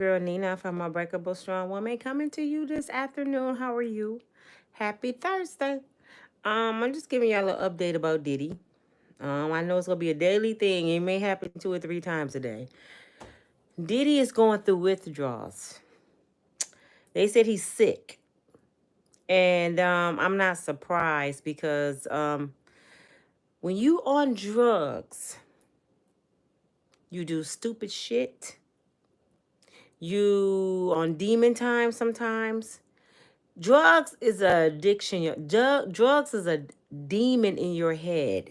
Girl Nina from Unbreakable Strong Woman coming to you this afternoon. How are you? Happy Thursday. I'm just giving y'all a little update about Diddy. I know it's gonna be a daily thing. It may happen 2 or 3 times a day. Diddy is going through withdrawals. They said he's sick, and I'm not surprised because when you on drugs, you do stupid shit. You on demon time sometimes. Drugs is a addiction. Drugs is a demon in your head.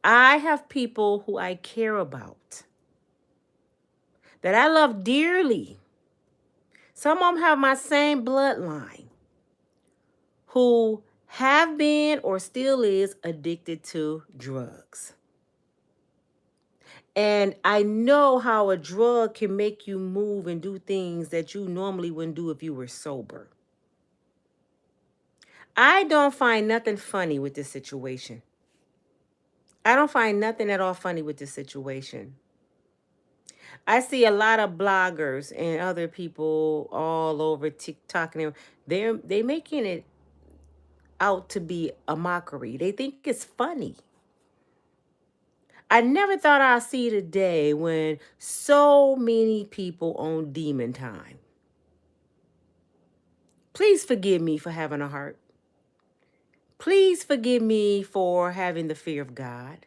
I have people who I care about that I love dearly. Some of them have my same bloodline who have been or still is addicted to drugs. And I know how a drug can make you move and do things that you normally wouldn't do if you were sober. I don't find nothing funny with this situation. I don't find nothing at all funny with this situation. I see a lot of bloggers and other people all over TikTok and they making it out to be a mockery. They think it's funny. I never thought I'd see the day when so many people on demon time. Please forgive me for having a heart. Please forgive me for having the fear of God.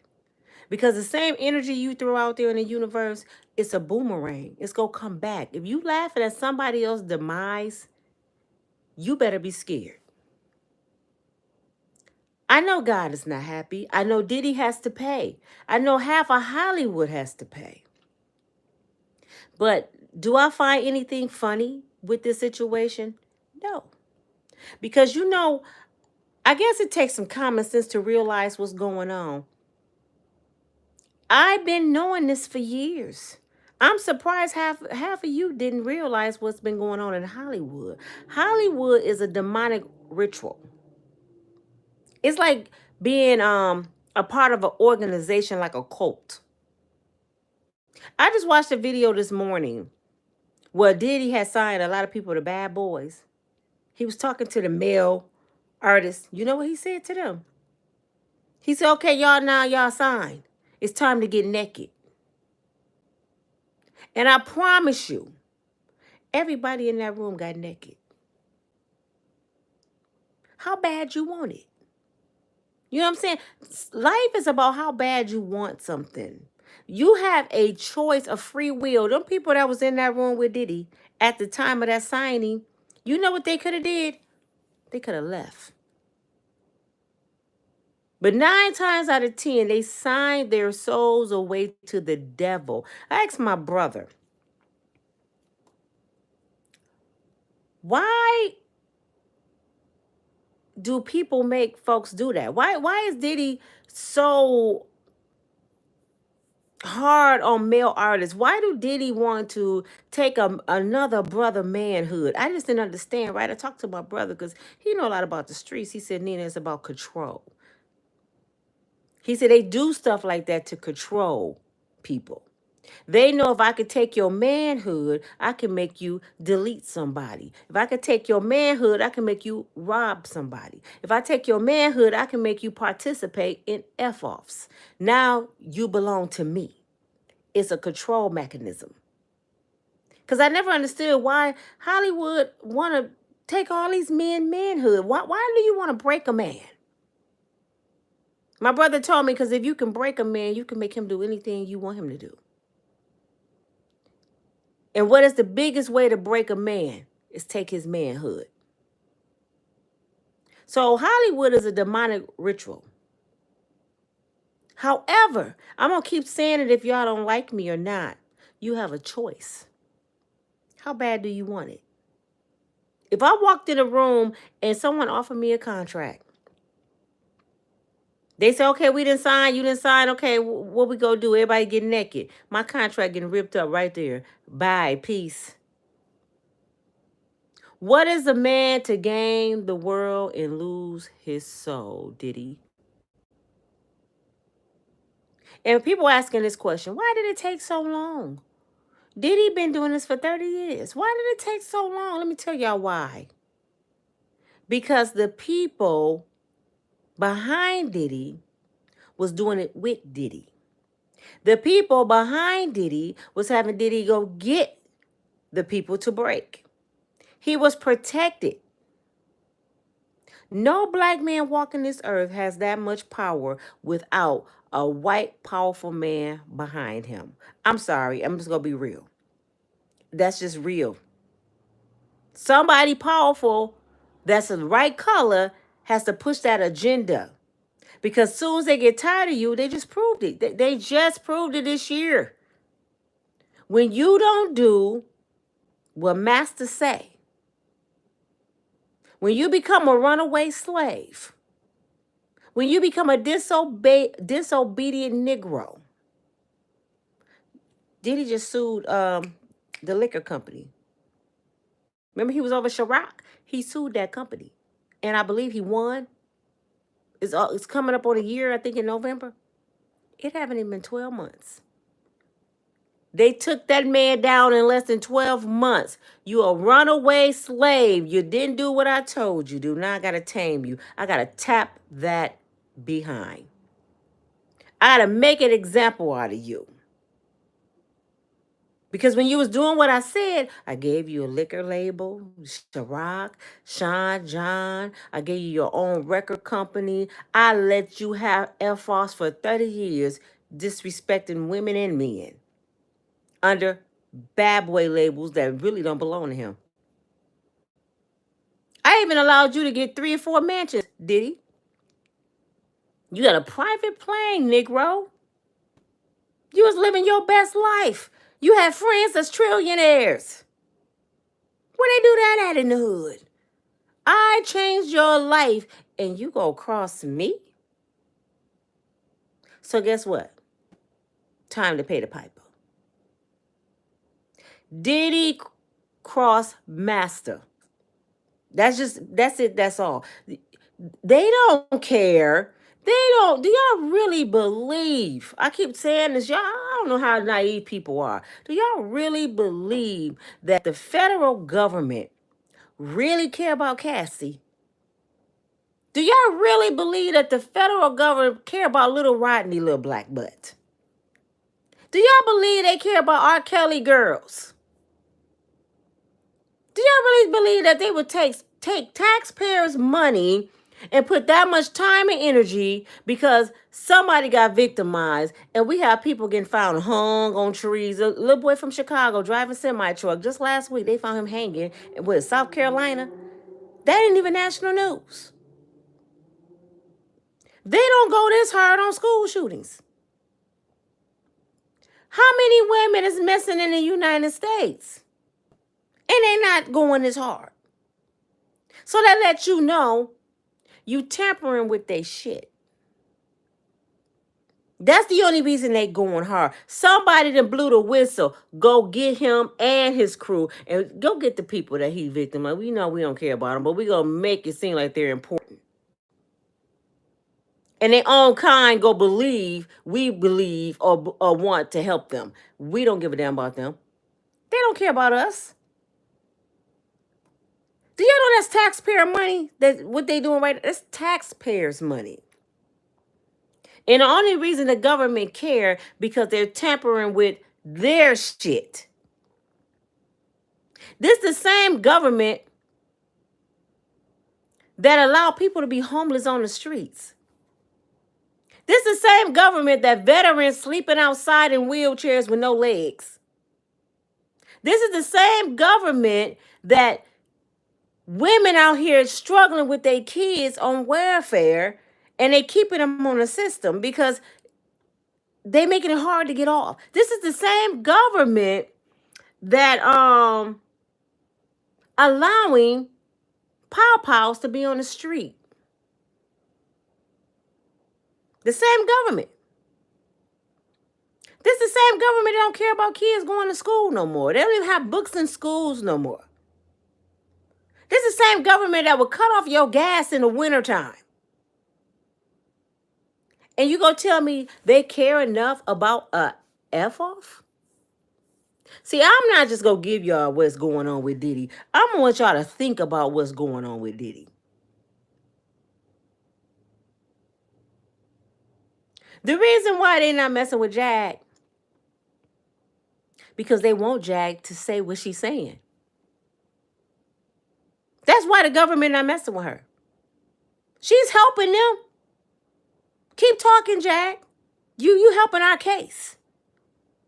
Because the same energy you throw out there in the universe, it's a boomerang. It's going to come back. If you laughing at somebody else's demise, you better be scared. I know God is not happy. I know Diddy has to pay. I know half of Hollywood has to pay. But do I find anything funny with this situation? No. Because, I guess it takes some common sense to realize what's going on. I've been knowing this for years. I'm surprised half of you didn't realize what's been going on in Hollywood. Hollywood is a demonic ritual. It's like being a part of an organization like a cult. I just watched a video this morning where Diddy had signed a lot of people to Bad Boys. He was talking to the male artists. You know what he said to them? He said, okay, y'all signed. It's time to get naked. And I promise you, everybody in that room got naked. How bad you want it? You know what I'm saying? Life is about how bad you want something. You have a choice of free will. Them people that was in that room with Diddy at the time of that signing, you know what they could have did? They could have left. But 9 times out of 10, they signed their souls away to the devil. I asked my brother, why do people make folks do that? Why is Diddy so hard on male artists? Why do Diddy want to take another brother manhood? I just didn't understand, right? I talked to my brother because he know a lot about the streets. He said, Nina, it's about control. He said they do stuff like that to control people. They know if I could take your manhood, I can make you delete somebody. If I could take your manhood, I can make you rob somebody. If I take your manhood, I can make you participate in F-offs. Now you belong to me. It's a control mechanism. Because I never understood why Hollywood want to take all these manhood. Why do you want to break a man? My brother told me because if you can break a man, you can make him do anything you want him to do. And what is the biggest way to break a man? Is take his manhood. So Hollywood is a demonic ritual. However, I'm going to keep saying it if y'all don't like me or not. You have a choice. How bad do you want it? If I walked in a room and someone offered me a contract, they say, okay, we didn't sign, you didn't sign. Okay, what we gonna do? Everybody get naked. My contract getting ripped up right there. Bye, peace. What is a man to gain the world and lose his soul, Diddy? And people asking this question, why did it take so long? Diddy been doing this for 30 years. Why did it take so long? Let me tell y'all why. Because the people behind Diddy was doing it with Diddy. The people behind Diddy was having Diddy go get the people to break. He was protected. No black man walking this earth has that much power without a white, powerful man behind him. I'm sorry. I'm just going to be real. That's just real. Somebody powerful that's the right color has to push that agenda. Because as soon as they get tired of you, they just proved it. They just proved it this year. When you don't do what master say, when you become a runaway slave, when you become a disobedient Negro, Diddy just sued the liquor company. Remember he was over Ciroc? He sued that company. And I believe he won. It's coming up on a year, I think in November. It haven't even been 12 months. They took that man down in less than 12 months. You a runaway slave. You didn't do what I told you to do. Now I got to tame you. I got to tap that behind. I got to make an example out of you. Because when you was doing what I said, I gave you a liquor label, Ciroc, Sean John. I gave you your own record company. I let you have Air Force for 30 years, disrespecting women and men under bad boy labels that really don't belong to him. I even allowed you to get 3 or 4 mansions, Diddy. You got a private plane, Negro. You was living your best life. You had friends that's trillionaires. Where they do that at in the hood? I changed your life and you go cross me? So guess what? Time to pay the piper. Diddy cross master. That's it, that's all. They don't care. Do y'all really believe? I keep saying this, y'all, I don't know how naive people are. Do y'all really believe that the federal government really care about Cassie? Do y'all really believe that the federal government care about little Rodney, little black butt? Do y'all believe they care about R. Kelly girls? Do y'all really believe that they would take taxpayers' money and put that much time and energy because somebody got victimized and we have people getting found hung on trees? A little boy from Chicago driving semi-truck. Just last week, they found him hanging with South Carolina. That ain't even national news. They don't go this hard on school shootings. How many women is missing in the United States? And they not going this hard. So that lets you know you tampering with their shit. That's the only reason they going hard. Somebody done blew the whistle. Go get him and his crew. And go get the people that he victimized. We know we don't care about them, but we going to make it seem like they're important. And their own kind go we believe or want to help them. We don't give a damn about them. They don't care about us. Do y'all know that's taxpayer money? That what they doing right? That's taxpayers' money. And the only reason the government care because they're tampering with their shit. This the same government that allow people to be homeless on the streets. This the same government that veterans sleeping outside in wheelchairs with no legs. This is the same government that women out here struggling with their kids on welfare and they keeping them on the system because they making it hard to get off. This is the same government that allowing pow-pows to be on the street. The same government. This is the same government that don't care about kids going to school no more. They don't even have books in schools no more. This is the same government that will cut off your gas in the wintertime. And you gonna tell me they care enough about a F-off? See, I'm not just gonna give y'all what's going on with Diddy. I'm gonna want y'all to think about what's going on with Diddy. The reason why they not messing with Jag, because they want Jag to say what she's saying. That's why the government not messing with her. She's helping them. Keep talking, Jag. You helping our case.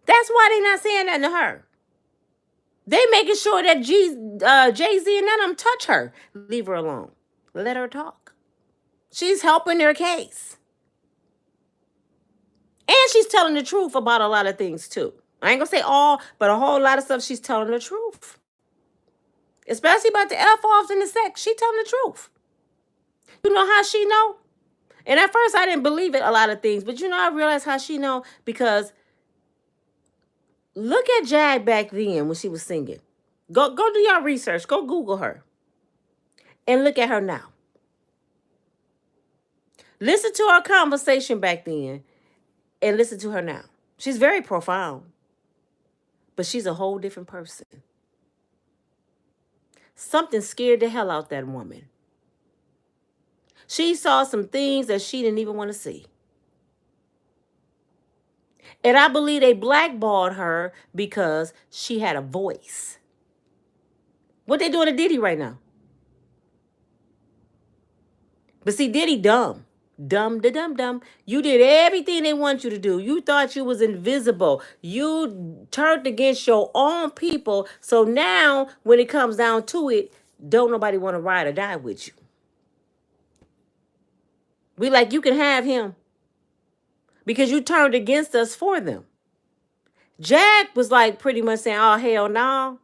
That's why they not saying nothing to her. They making sure that Jay-Z and none of them touch her. Leave her alone. Let her talk. She's helping their case. And she's telling the truth about a lot of things too. I ain't gonna say all, but a whole lot of stuff she's telling the truth. Especially about the F-offs and the sex. She telling the truth. You know how she know? And at first I didn't believe it, a lot of things. But you know, I realized how she know, because look at Jag back then when she was singing. Go do your research. Go Google her. And look at her now. Listen to her conversation back then and listen to her now. She's very profound. But she's a whole different person. Something scared the hell out that woman. She saw some things that she didn't even want to see. And I believe they blackballed her because she had a voice. What they doing to Diddy right now? But see, Diddy dumb. Dumb. You did everything they want you to do. You thought you was invisible. You turned against your own people. So now, when it comes down to it, don't nobody want to ride or die with you. We like, you can have him because you turned against us for them. Jag was like pretty much saying, oh, hell no.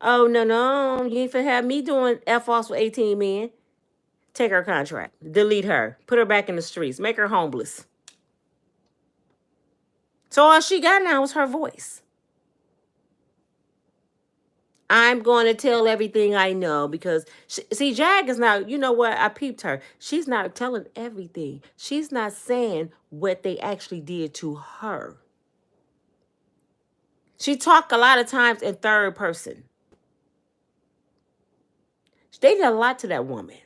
Oh, no. You ain't finna have me doing F-offs with 18 men. Take her contract. Delete her. Put her back in the streets. Make her homeless. So all she got now is her voice. I'm going to tell everything I know because, see, Jag is not, you know what? I peeped her. She's not telling everything. She's not saying what they actually did to her. She talked a lot of times in third person. They did a lot to that woman.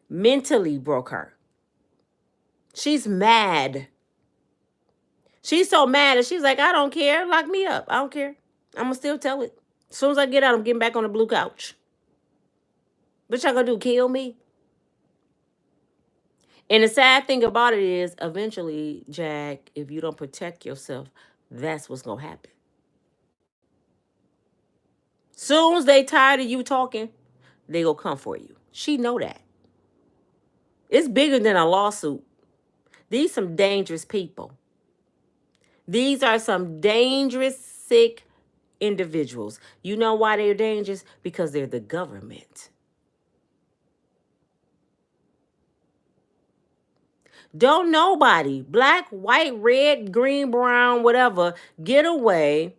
Mentally broke her. She's mad. She's so mad that she's like, I don't care. Lock me up. I don't care. I'm going to still tell it. As soon as I get out, I'm getting back on the blue couch. What y'all going to do? Kill me? And the sad thing about it is, eventually, Jag, if you don't protect yourself, that's what's going to happen. Soon as they tired of you talking, they going to come for you. She know that. It's bigger than a lawsuit. These some dangerous people. These are some dangerous, sick individuals. You know why they're dangerous? Because they're the government. Don't nobody, black, white, red, green, brown, whatever, get away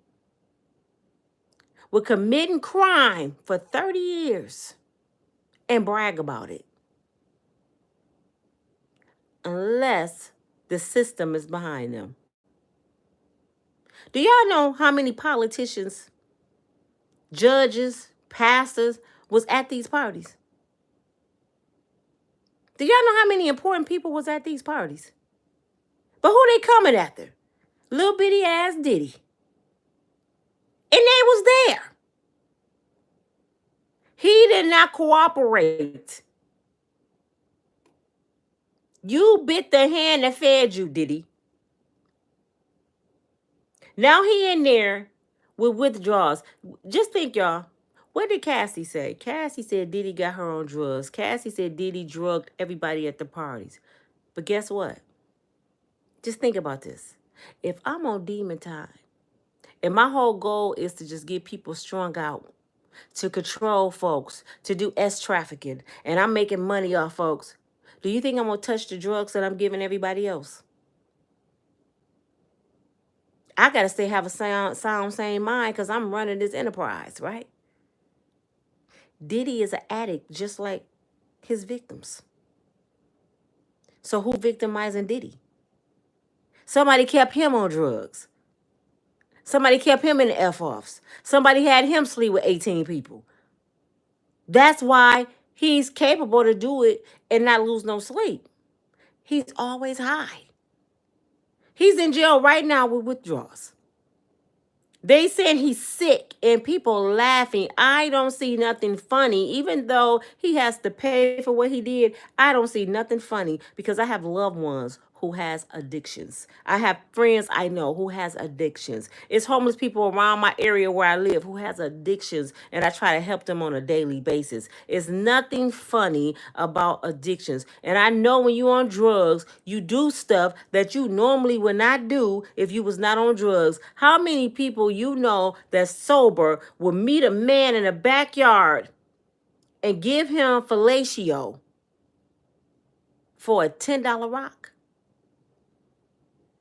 with committing crime for 30 years and brag about it. Unless the system is behind them. Do y'all know how many politicians, judges, pastors was at these parties? Do y'all know how many important people was at these parties? But who they coming after? Little bitty ass Diddy. And they was there. He did not cooperate. You bit the hand that fed you, Diddy. Now he in there with withdrawals. Just think, y'all. What did Cassie say? Cassie said Diddy got her on drugs. Cassie said Diddy drugged everybody at the parties. But guess what? Just think about this. If I'm on demon time, and my whole goal is to just get people strung out, to control folks, to do trafficking, and I'm making money off folks, do you think I'm going to touch the drugs that I'm giving everybody else? I got to stay have a sound sane mind because I'm running this enterprise, right? Diddy is an addict just like his victims. So who victimizing Diddy? Somebody kept him on drugs. Somebody kept him in the F-offs. Somebody had him sleep with 18 people. That's why he's capable to do it and not lose no sleep. He's always high. He's in jail right now with withdrawals. They saying he's sick and people laughing. I don't see nothing funny. Even though he has to pay for what he did, I don't see nothing funny because I have loved ones who has addictions. I have friends I know who has addictions. It's homeless people around my area where I live who has addictions, and I try to help them on a daily basis. It's nothing funny about addictions. And I know when you're on drugs, you do stuff that you normally would not do if you was not on drugs. How many people you know that's sober will meet a man in a backyard and give him fellatio for a $10 rock?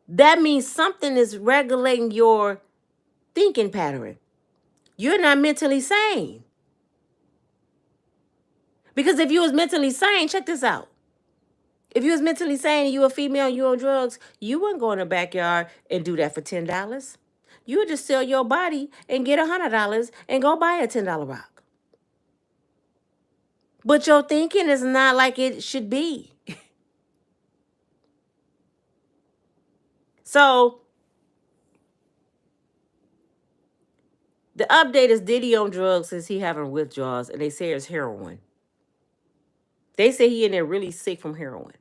That means something is regulating your thinking pattern. You're not mentally sane. Because if you was mentally sane, check this out. If you was mentally sane and you a female and you on drugs, you wouldn't go in the backyard and do that for $10. You would just sell your body and get $100 and go buy a $10 rock. But your thinking is not like it should be. So the update is Diddy on drugs since he having withdrawals, and they say it's heroin. They say he in there really sick from heroin.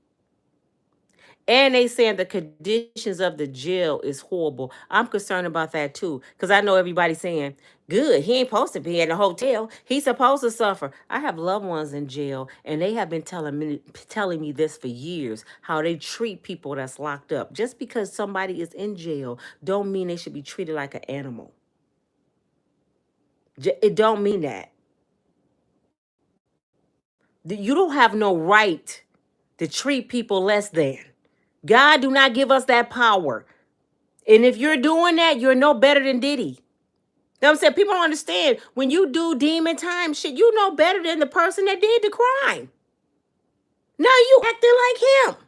And they saying the conditions of the jail is horrible. I'm concerned about that too. Because I know everybody saying, good, he ain't supposed to be in a hotel. He's supposed to suffer. I have loved ones in jail, and they have been telling me this for years, how they treat people that's locked up. Just because somebody is in jail don't mean they should be treated like an animal. It don't mean that. You don't have no right to treat people less than. God do not give us that power. And if you're doing that, you're no better than Diddy. You know what I'm saying? People don't understand. When you do demon time shit, you know better than the person that did the crime. Now you acting like him.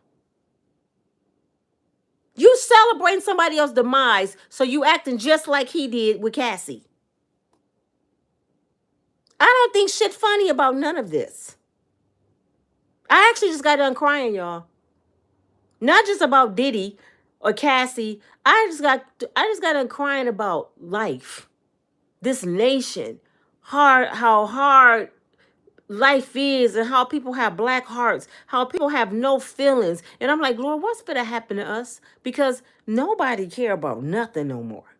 You celebrating somebody else's demise, so you acting just like he did with Cassie. I don't think shit funny about none of this. I actually just got done crying, y'all. Not just about Diddy or Cassie. I just got done crying about life. This nation. How hard life is, and how people have black hearts, how people have no feelings. And I'm like, Lord, what's gonna happen to us? Because nobody care about nothing no more.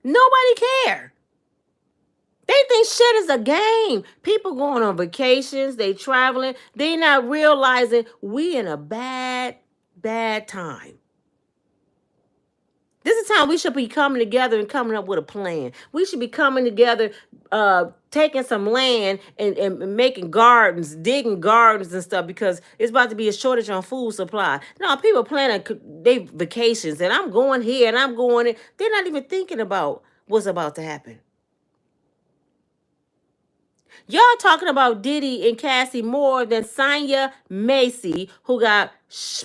Nobody care. They think shit is a game. People going on vacations, they traveling, they not realizing we in a bad time. This is time we should be coming together and coming up with a plan. We should be coming together, taking some land and making gardens, digging gardens and stuff, because it's about to be a shortage on food supply. No, people planning their vacations, and I'm going here and I'm going in. They're not even thinking about what's about to happen. Y'all talking about Diddy and Cassie more than Sonya Macy, who got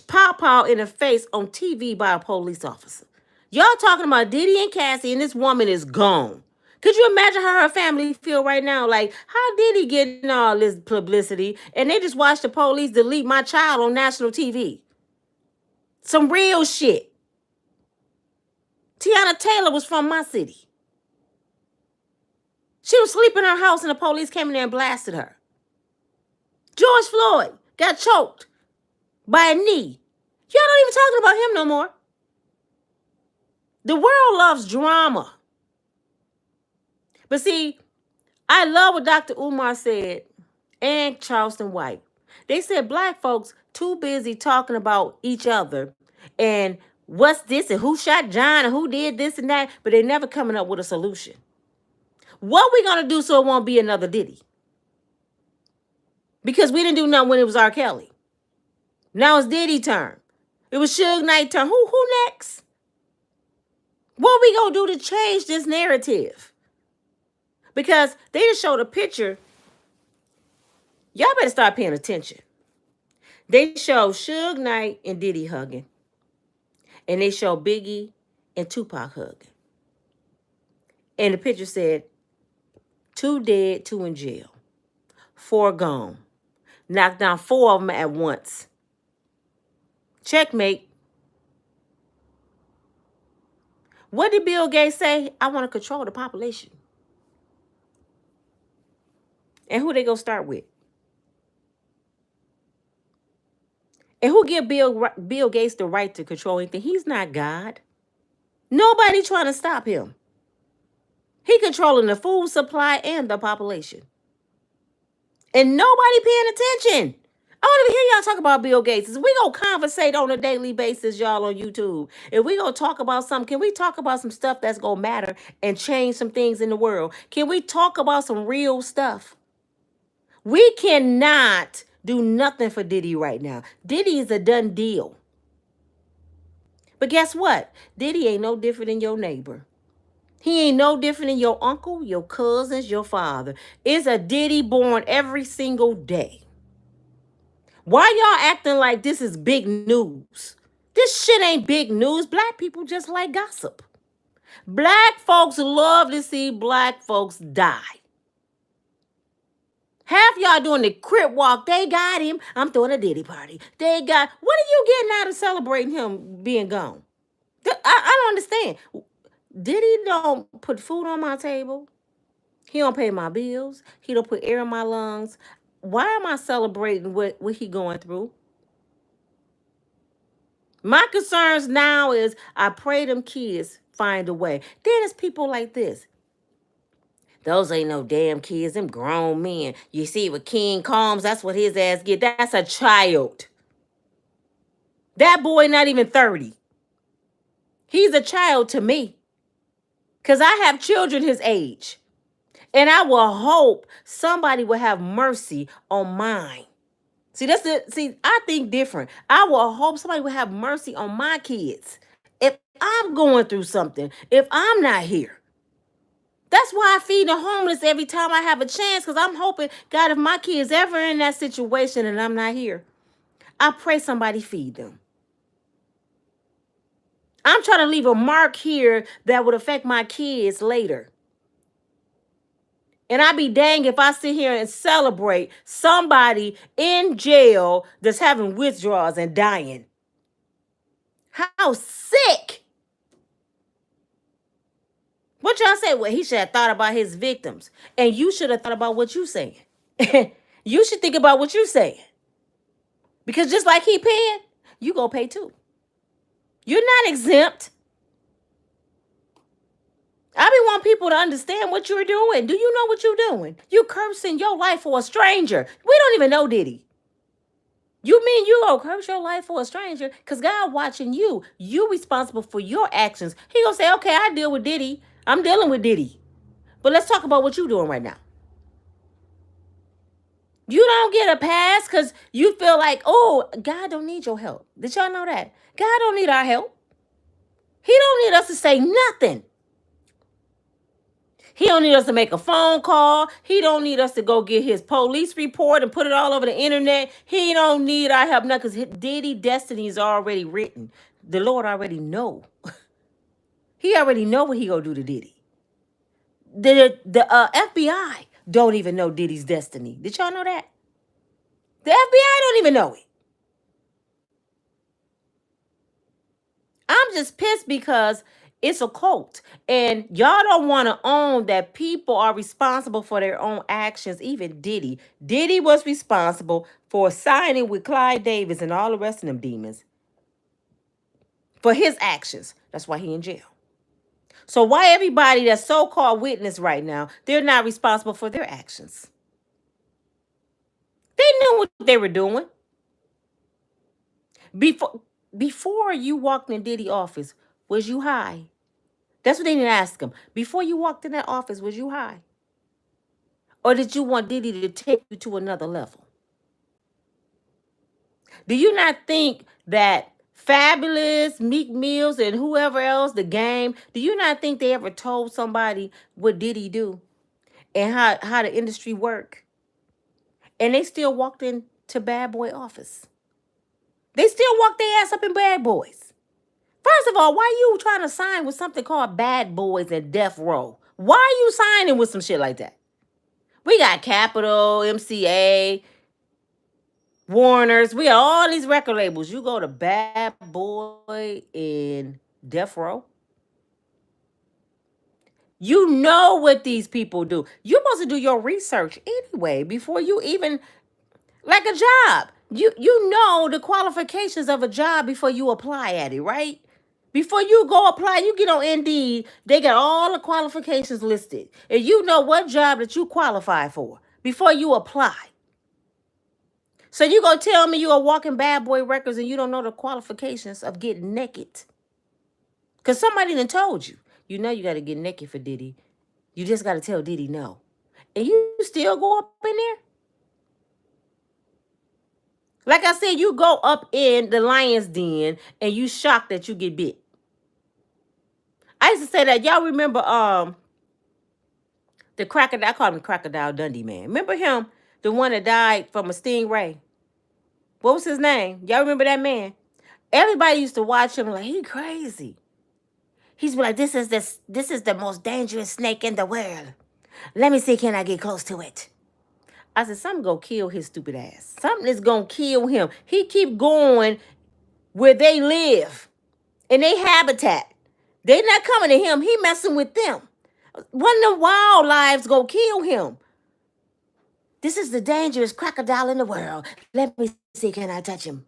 pow in the face on TV by a police officer. Y'all talking about Diddy and Cassie, and this woman is gone. Could you imagine how her family feel right now? Like, how did he get all this publicity, and they just watched the police delete my child on national TV? Some real shit. Tiana Taylor was from my city. She was sleeping in her house and the police came in there and blasted her. George Floyd got choked by a knee. Y'all not even talking about him no more. The world loves drama. But see, I love what Dr. Umar said and Charleston White. They said black folks too busy talking about each other and what's this and who shot John and who did this and that, but they never coming up with a solution. What we gonna do so it won't be another Diddy? Because we didn't do nothing when it was R. Kelly. Now it's Diddy turn. It was Suge Knight turn. Who next? What we gonna do to change this narrative? Because they just showed a picture. Y'all better start paying attention. They show Suge Knight and Diddy hugging. And they show Biggie and Tupac hugging. And the picture said, 2 dead, 2 in jail, 4 gone. Knocked down 4 of them at once. Checkmate. What did Bill Gates say? I want to control the population. And who they gonna start with? And who give Bill Gates the right to control anything? He's not God. Nobody trying to stop him. He controlling the food supply and the population. And nobody paying attention. I want to hear y'all talk about Bill Gates. We gonna conversate on a daily basis, y'all, on YouTube. If we gonna talk about something, can we talk about some stuff that's gonna matter and change some things in the world? Can we talk about some real stuff? We cannot do nothing for Diddy right now. Diddy is a done deal. But guess what? Diddy ain't no different than your neighbor. He ain't no different than your uncle, your cousins, your father. It's a Diddy born every single day. Why y'all acting like this is big news? This shit ain't big news. Black people just like gossip. Black folks love to see black folks die. Half y'all doing the crip walk. They got him. I'm throwing a Diddy party. What are you getting out of celebrating him being gone? I don't understand. Diddy don't put food on my table. He don't pay my bills. He don't put air in my lungs. Why am I celebrating what he going through? My concerns now is I pray them kids find a way. Then it's people like this. Those ain't no damn kids, them grown men. You see what King Combs, that's what his ass get. That's a child. That boy not even 30. He's a child to me. Because I have children his age. And I will hope somebody will have mercy on mine. See, I think different. I will hope somebody will have mercy on my kids. If I'm going through something, if I'm not here. That's why I feed the homeless every time I have a chance, because I'm hoping, God, if my kids ever in that situation and I'm not here, I pray somebody feed them. I'm trying to leave a mark here that would affect my kids later. And I'd be dang if I sit here and celebrate somebody in jail that's having withdrawals and dying. How sick. What y'all say? Well, he should have thought about his victims. And you should have thought about what you saying. You should think about what you saying. Because just like he paying, you gonna pay too. You're not exempt. I be want people to understand what you're doing. Do you know what you're doing? You cursing your life for a stranger. We don't even know Diddy. You mean you gonna curse your life for a stranger? Because God watching you. You responsible for your actions. He gonna say, okay, I deal with Diddy. I'm dealing with Diddy. But let's talk about what you're doing right now. You don't get a pass because you feel like, oh, God don't need your help. Did y'all know that? God don't need our help. He don't need us to say nothing. He don't need us to make a phone call. He don't need us to go get his police report and put it all over the internet. He don't need our help now because Diddy destiny is already written. The Lord already know. He already know what he gonna do to Diddy. The FBI don't even know Diddy's destiny. Did y'all know that? The FBI don't even know it. I'm just pissed because it's a cult. And y'all don't want to own that people are responsible for their own actions. Even Diddy. Diddy was responsible for signing with Clyde Davis and all the rest of them demons. For his actions. That's why he in jail. So why everybody that's so-called witness right now, they're not responsible for their actions? They knew what they were doing. Before you walked in Diddy's office, was you high? That's what they didn't ask him. Before you walked in that office, was you high? Or did you want Diddy to take you to another level? Do you not think that Fabulous, Meek Mills, and whoever else, the game, do you not think they ever told somebody what Diddy do and how the industry work? And they still walked into Bad Boy office. They still walked their ass up in Bad Boys. First of all, why you trying to sign with something called Bad Boys and Death Row? Why are you signing with some shit like that? We got Capitol, MCA, Warners. We got all these record labels. You go to Bad Boy in Death Row. You know what these people do. You're supposed to do your research anyway before you even, like a job. You know the qualifications of a job before you apply at it, right? Before you go apply, you get on Indeed, they got all the qualifications listed. And you know what job that you qualify for before you apply. So you gonna tell me you are walking Bad Boy Records and you don't know the qualifications of getting naked? Because somebody done told you. You know you gotta get naked for Diddy. You just gotta tell Diddy no. And you still go up in there? Like I said, you go up in the lion's den and you shocked that you get bit. I used to say that. Y'all remember the crocodile? I call him Crocodile Dundee, man. Remember him? The one that died from a stingray. What was his name? Y'all remember that man? Everybody used to watch him like, he crazy. He's like, this is the most dangerous snake in the world. Let me see, can I get close to it? I said, something gonna kill his stupid ass. Something is gonna kill him. He keep going where they live, in their habitat. They not coming to him. He messing with them. One of the wildlives gonna kill him. This is the dangerous crocodile in the world. Let me see, can I touch him?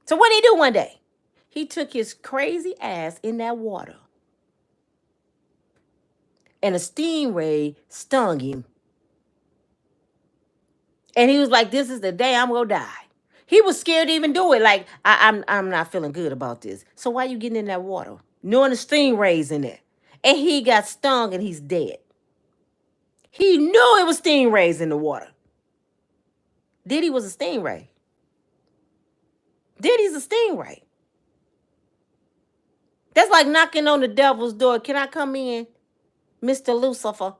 So what did he do one day? He took his crazy ass in that water. And a stingray stung him. And he was like, this is the day I'm gonna die. He was scared to even do it. Like, I'm not feeling good about this. So why you getting in that water? Knowing the stingrays in there. And he got stung and he's dead. He knew it was stingrays in the water. Diddy was a stingray. Diddy's a stingray. That's like knocking on the devil's door. Can I come in, Mr. Lucifer?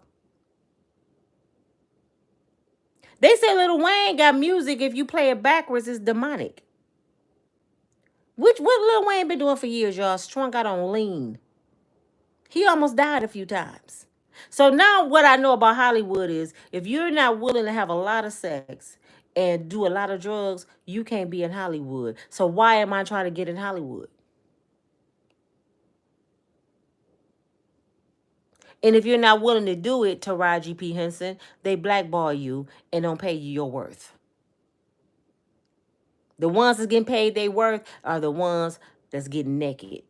They say Lil Wayne got music, if you play it backwards, it's demonic. What Lil Wayne been doing for years, y'all? Strung out on lean. He almost died a few times. So now what I know about Hollywood is, if you're not willing to have a lot of sex and do a lot of drugs, you can't be in Hollywood. So why am I trying to get in Hollywood? And if you're not willing to do it, Taraji P. Henson, they blackball you and don't pay you your worth. The ones that's getting paid their worth are the ones that's getting naked.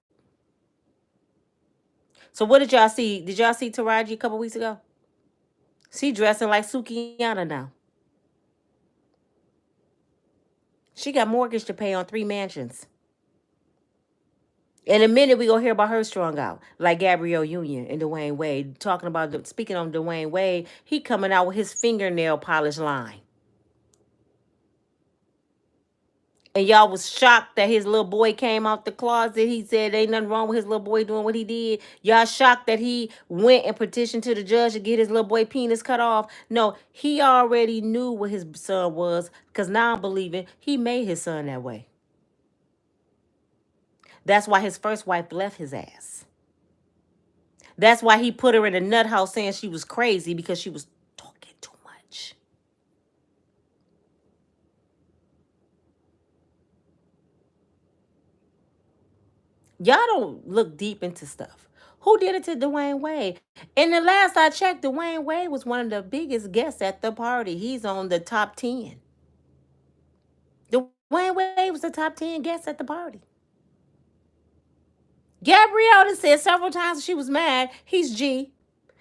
So what did y'all see? Did y'all see Taraji a couple weeks ago? She dressing like Sukiyana now. She got mortgage to pay on 3 mansions. In a minute, we gonna hear about her strung out, like Gabrielle Union and Dwayne Wade. Talking about, speaking on Dwayne Wade, he coming out with his fingernail polish line. And y'all was shocked that his little boy came out the closet. He said ain't nothing wrong with his little boy doing what he did. Y'all shocked that he went and petitioned to the judge to get his little boy penis cut off. No, he already knew what his son was, because now I'm believing he made his son that way. That's why his first wife left his ass. That's why he put her in a nut house saying she was crazy, because she was talking too much. Y'all don't look deep into stuff. Who did it to Dwayne Wade? And the last I checked, Dwayne Wade was one of the biggest guests at the party. He's on the top 10. Dwayne Wade was the top 10 guest at the party. Gabrielle said several times she was mad. He's G.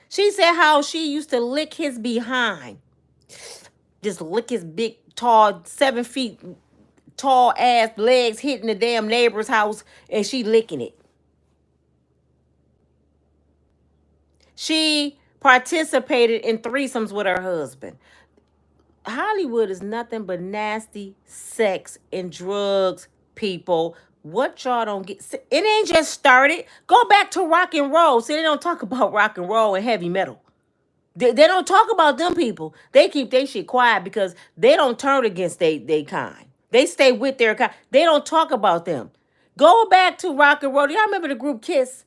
She said how she used to lick his behind. Just lick his big, tall, 7 feet tall ass legs hitting the damn neighbor's house, and she licking it. She participated in threesomes with her husband. Hollywood is nothing but nasty sex and drugs, people. What y'all don't get? It ain't just started. Go back to rock and roll. See, they don't talk about rock and roll and heavy metal. They don't talk about them people. They keep their shit quiet because they don't turn against they kind. They stay with their kind. They don't talk about them. Go back to rock and roll. Y'all remember the group Kiss?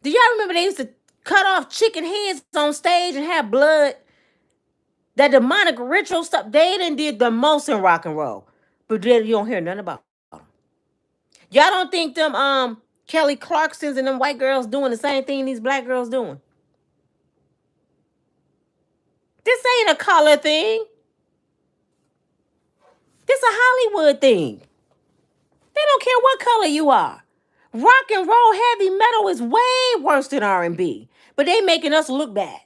Do y'all remember they used to cut off chicken heads on stage and have blood? That demonic ritual stuff, they done did the most in rock and roll. But then you don't hear nothing about them. Y'all don't think them Kelly Clarksons and them white girls doing the same thing these black girls doing? This ain't a color thing. This a Hollywood thing. They don't care what color you are. Rock and roll heavy metal is way worse than R&B. But they making us look bad.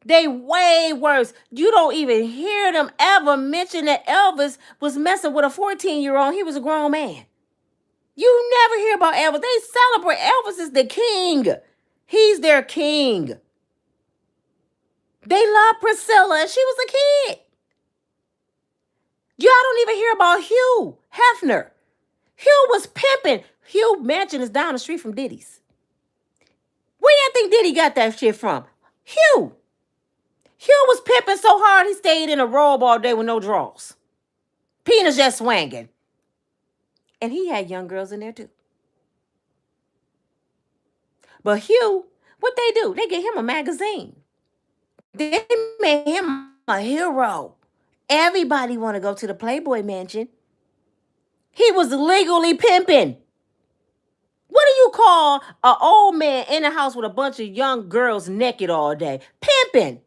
They way worse. You don't even hear them ever mention that Elvis was messing with a 14-year-old. He was a grown man. You never hear about Elvis. They celebrate Elvis is the king. He's their king. They love Priscilla and she was a kid. Y'all don't even hear about Hugh Hefner. Hugh was pimping. Hugh Mansion is down the street from Diddy's. Where y'all think Diddy got that shit from? Hugh. Hugh was pimping so hard he stayed in a robe all day with no drawers. Penis just swanging. And he had young girls in there too. But Hugh, what they do? They get him a magazine. They made him a hero. Everybody want to go to the Playboy Mansion. He was legally pimping. What do you call an old man in a house with a bunch of young girls naked all day? Pimping.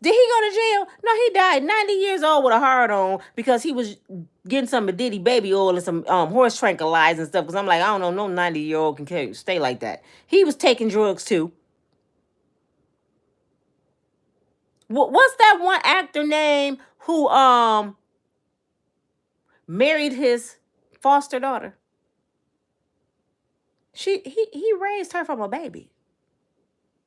Did he go to jail? No, he died 90 years old with a heart on because he was getting some of Diddy baby oil and some horse tranquilizers and stuff. Because I'm like, I don't know, no 90-year-old can stay like that. He was taking drugs too. What's that one actor name who married his foster daughter? He raised her from a baby.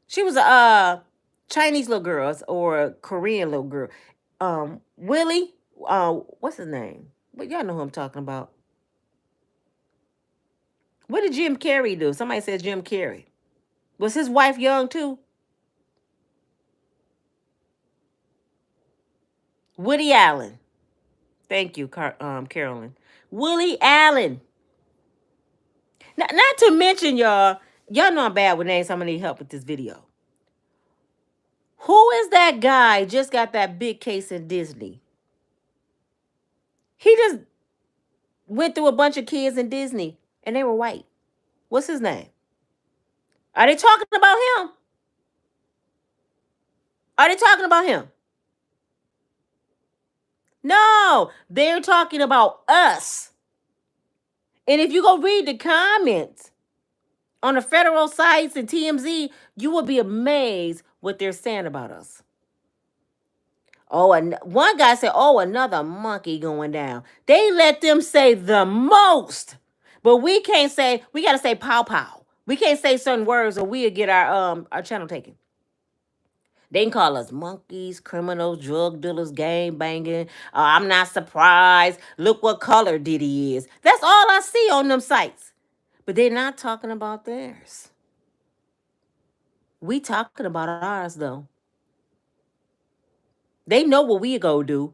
She was a Chinese little girl or a Korean little girl. Willie, what's his name? But y'all know who I'm talking about. What did Jim Carrey do? Somebody says Jim Carrey. Was his wife young too? Woody Allen. Thank you, Carolyn. Willie Allen. Not to mention, y'all know I'm bad with names, so I'm gonna need help with this video. Who is that guy just got that big case in Disney? He just went through a bunch of kids in Disney and they were white. What's his name? Are they talking about him? Are they talking about him? No, they're talking about us. And if you go read the comments on the federal sites and TMZ, you will be amazed what they're saying about us. Oh, and one guy said, oh, another monkey going down. They let them say the most. But we can't say, we got to say pow pow. We can't say certain words or we'll get our channel taken. They can call us monkeys, criminals, drug dealers, gang banging. I'm not surprised. Look what color Diddy is. That's all I see on them sites. But they're not talking about theirs. We talking about ours, though. They know what we go do.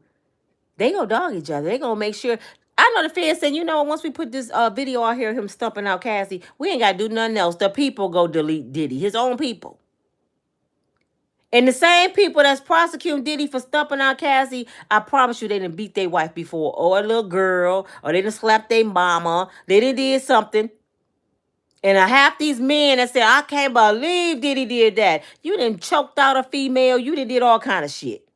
They go dog each other. They gonna make sure. I know the feds saying, you know, once we put this video out here, him stumping out Cassie, we ain't got to do nothing else. The people go delete Diddy, his own people. And the same people that's prosecuting Diddy for stumping out Cassie, I promise you they didn't beat their wife before, or a little girl, or they didn't slap their mama. They didn't did something. And half these men that say, I can't believe Diddy did that. You done choked out a female. You done did all kind of shit.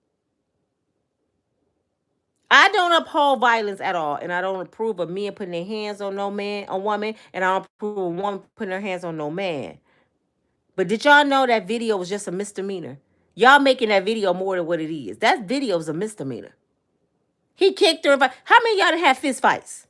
I don't uphold violence at all, and I don't approve of men putting their hands on no man, a woman, and I don't approve of a woman putting her hands on no man. But did y'all know that video was just a misdemeanor? Y'all making that video more than what it is. That video is a misdemeanor. He kicked her. How many of y'all done had fist fights?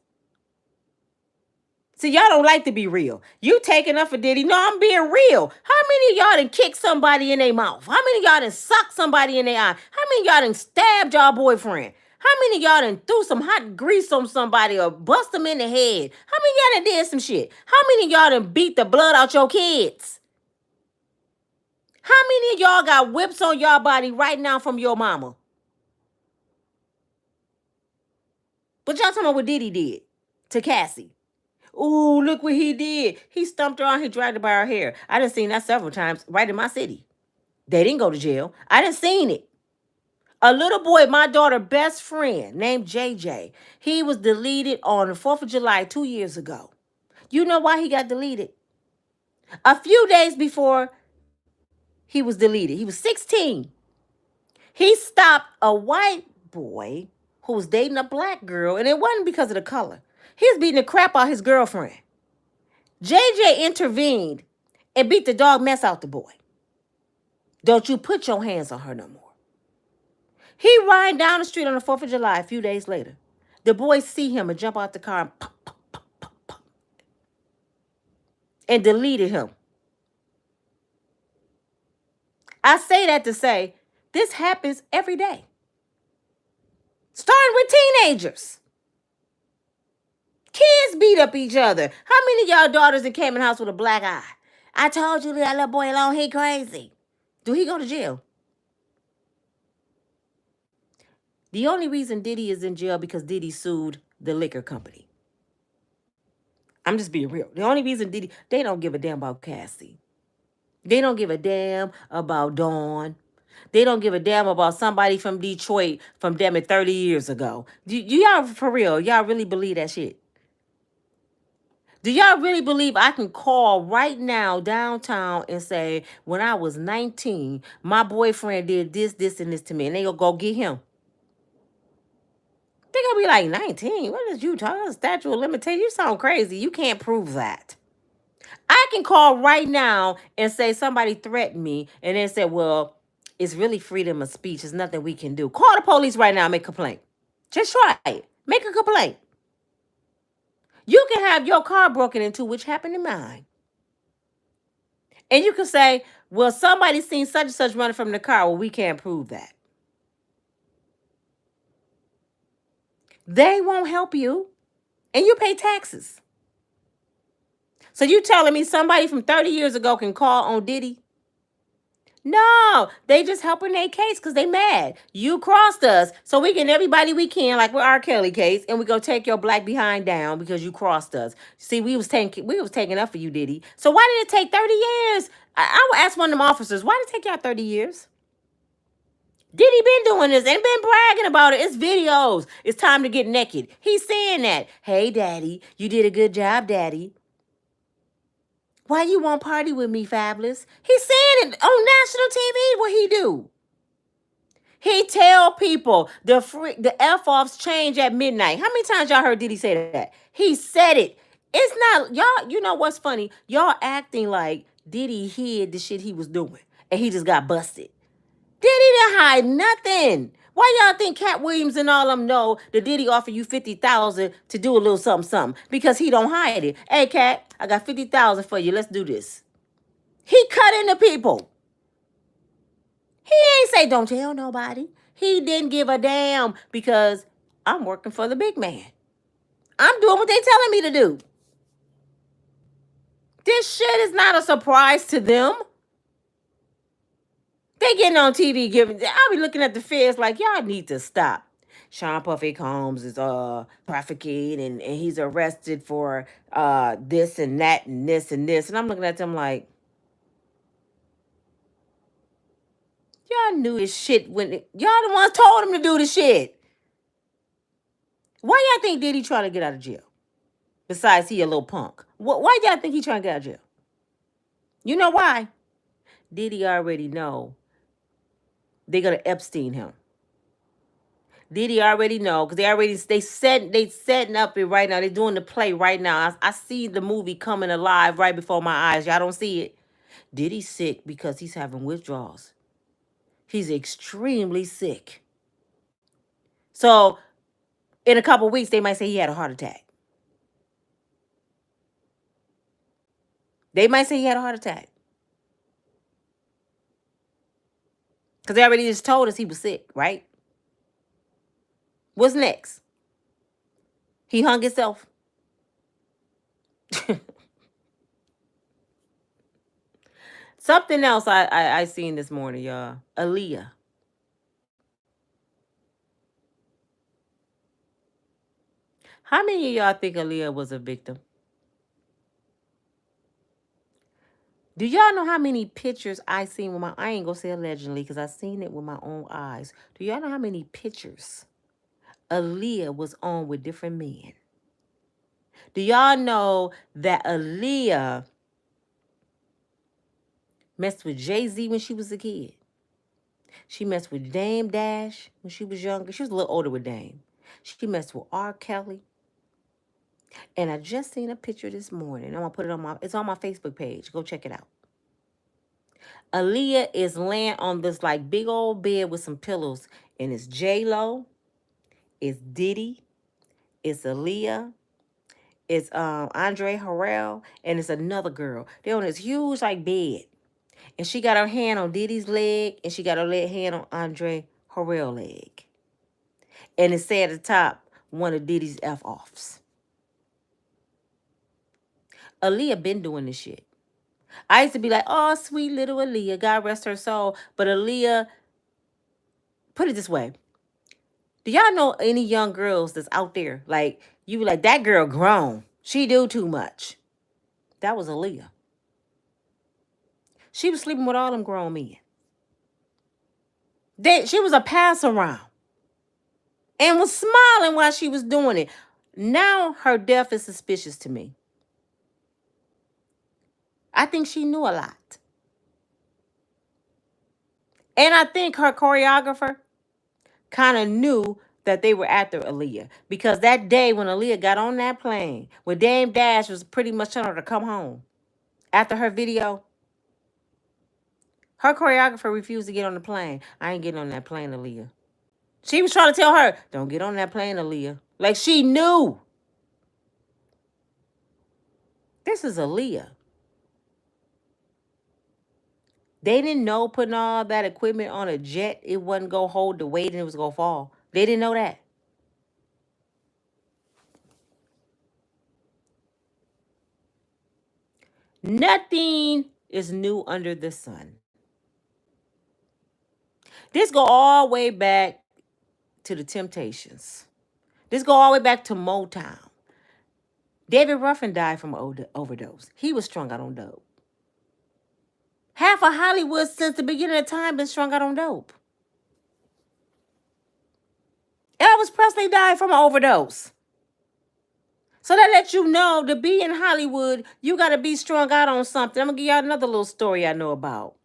See, y'all don't like to be real. You taking up for Diddy. No, I'm being real. How many of y'all done kicked somebody in their mouth? How many of y'all done sucked somebody in their eye? How many of y'all done stabbed y'all boyfriend? How many of y'all done threw some hot grease on somebody or bust them in the head? How many of y'all done did some shit? How many of y'all done beat the blood out your kids? How many of y'all got whips on y'all body right now from your mama? But y'all talking about what Diddy did to Cassie. Ooh, look what he did. He stumped her on, he dragged her by her hair. I done seen that several times right in my city. They didn't go to jail. I done seen it. A little boy, my daughter's best friend, named JJ, he was deleted on the 4th of July 2 years ago. You know why he got deleted? A few days before he was deleted, he was 16. He stopped a white boy who was dating a black girl, and it wasn't because of the color. He was beating the crap out of his girlfriend. JJ intervened and beat the dog mess out the boy. Don't you put your hands on her no more. He riding down the street on the 4th of July a few days later. The boys see him and jump out the car and pop, pop, pop, pop, pop, and deleted him. I say that to say this happens every day. Starting with teenagers. Kids beat up each other. How many of y'all daughters that came in the house with a black eye? I told you that little boy alone, he crazy. Do he go to jail? The only reason Diddy is in jail because Diddy sued the liquor company. I'm just being real. The only reason Diddy, they don't give a damn about Cassie. They don't give a damn about Dawn. They don't give a damn about somebody from Detroit from damn it 30 years ago. Do y'all, for real, y'all really believe that shit? Do y'all really believe I can call right now downtown and say, when I was 19, my boyfriend did this, this, and this to me, and they go get him? They're gonna be like, 19? What is you talking about? Statute of limitation? You sound crazy. You can't prove that. I can call right now and say somebody threatened me, and then say, well, it's really freedom of speech. There's nothing we can do. Call the police right now and make a complaint. Just try it. Make a complaint. You can have your car broken into, which happened in mine. And you can say, well, somebody seen such and such running from the car. Well, we can't prove that. They won't help you. And you pay taxes. So you telling me somebody from 30 years ago can call on Diddy? No, they just helping their case because they mad. You crossed us, so we get everybody we can, like with our Kelly case, and we go take your black behind down because you crossed us. See, we was taking up for you, Diddy. So why did it take 30 years? I would ask one of them officers, why did it take y'all 30 years? Diddy been doing this and been bragging about it. It's videos. It's time to get naked. He's saying that. Hey, Daddy, you did a good job, Daddy. Why you won't party with me, Fabulous? He's saying it on national TV. What he do? He tell people the F-offs change at midnight. How many times y'all heard Diddy say that? He said it. It's not, y'all, you know what's funny? Y'all acting like Diddy hid the shit he was doing and he just got busted. Diddy didn't hide nothing. Why y'all think Cat Williams and all them know that Diddy offer you 50,000 to do a little something, something? Because he don't hide it. Hey, Cat, I got 50,000 for you. Let's do this. He cut into people. He ain't say don't tell nobody. He didn't give a damn because I'm working for the big man. I'm doing what they telling me to do. This shit is not a surprise to them. They getting on TV giving. I'll be looking at the feds like y'all need to stop. Sean Puffy Combs is trafficking and he's arrested for this and that and this and this. And I'm looking at them like y'all knew this shit when y'all the ones told him to do the shit. Why y'all think Diddy trying to get out of jail? Besides he a little punk. Why y'all think he trying to get out of jail? You know why? Diddy already know they're gonna Epstein him. Diddy already know because they setting up it right now. They're doing the play right now. I see the movie coming alive right before my eyes. Y'all don't see it. Diddy's sick because he's having withdrawals. He's extremely sick. So in a couple weeks, they might say he had a heart attack. They might say he had a heart attack. Because they already just told us he was sick, right? What's next? He hung himself. Something else I seen this morning, y'all. Aaliyah. How many of y'all think Aaliyah was a victim? Do y'all know how many pictures I seen with I ain't gonna say allegedly because I seen it with my own eyes. Do y'all know how many pictures Aaliyah was on with different men? Do y'all know that Aaliyah messed with Jay-Z when she was a kid? She messed with Dame Dash when she was younger. She was a little older with Dame. She messed with R. Kelly. And I just seen a picture this morning. I'm gonna put it it's on my Facebook page. Go check it out. Aaliyah is laying on this like big old bed with some pillows. And it's J-Lo, it's Diddy, it's Aaliyah, it's Andre Harrell, and it's another girl. They're on this huge like bed. And she got her hand on Diddy's leg, and she got her hand on Andre Harrell's leg. And it said at the top, one of Diddy's F-offs. Aaliyah been doing this shit. I used to be like, oh, sweet little Aaliyah, God rest her soul. But Aaliyah, put it this way. Do y'all know any young girls that's out there? Like, you be like, that girl grown. She do too much. That was Aaliyah. She was sleeping with all them grown men. She was a pass around. And was smiling while she was doing it. Now her death is suspicious to me. I think she knew a lot. And I think her choreographer kind of knew that they were after Aaliyah. Because that day when Aaliyah got on that plane, when Dame Dash was pretty much telling her to come home, after her video, her choreographer refused to get on the plane. I ain't getting on that plane, Aaliyah. She was trying to tell her, don't get on that plane, Aaliyah. Like she knew. This is Aaliyah. They didn't know putting all that equipment on a jet, it wasn't going to hold the weight and it was going to fall. They didn't know that. Nothing is new under the sun. This go all the way back to the Temptations. This go all the way back to Motown. David Ruffin died from an overdose. He was strung out on dope. Half of Hollywood since the beginning of time been strung out on dope. Elvis Presley died from an overdose. So that lets you know to be in Hollywood, you got to be strung out on something. I'm going to give y'all another little story I know about.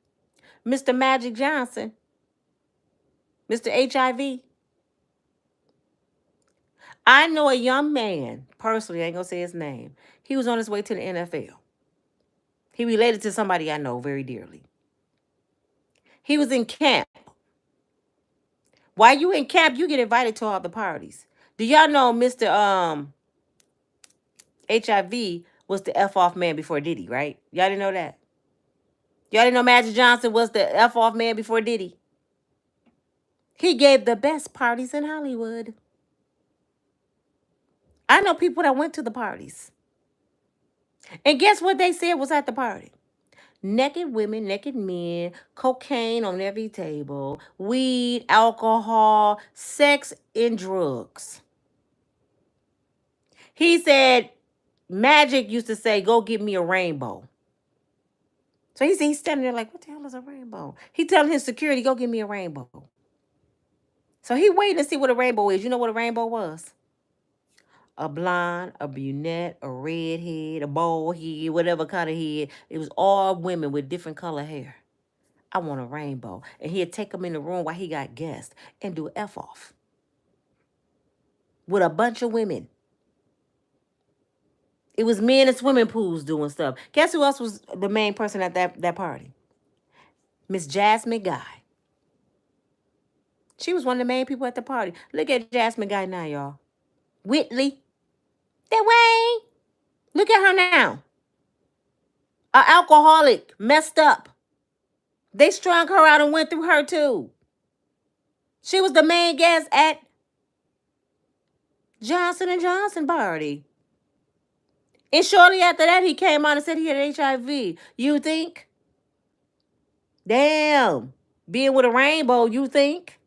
Mr. Magic Johnson, Mr. HIV. I know a young man, personally, I ain't going to say his name. He was on his way to the NFL. He related to somebody I know very dearly. He was in camp. While you in camp, you get invited to all the parties. Do y'all know Mr. HIV was the F-off man before Diddy, right? Y'all didn't know that? Y'all didn't know Magic Johnson was the F-off man before Diddy? He gave the best parties in Hollywood. I know people that went to the parties. And guess what they said was at the party? Naked women, naked men, cocaine on every table, weed, alcohol, sex, and drugs. He said Magic used to say, go get me a rainbow. So he's standing there like, what the hell is a rainbow? He telling his security, go get me a rainbow. So he waiting to see what a rainbow is. You know what a rainbow was? A blonde, a brunette, a redhead, a bald head, whatever kind of head. It was all women with different color hair. I want a rainbow. And he'd take them in the room while he got guests and do an F-off. With a bunch of women. It was men in swimming pools doing stuff. Guess who else was the main person at that party? Miss Jasmine Guy. She was one of the main people at the party. Look at Jasmine Guy now, y'all. Whitley. That way. Look at her now. An alcoholic. Messed up. They strung her out and went through her too. She was the main guest at Johnson & Johnson party. And shortly after that, he came on and said he had HIV. You think? Damn. Being with a rainbow, you think?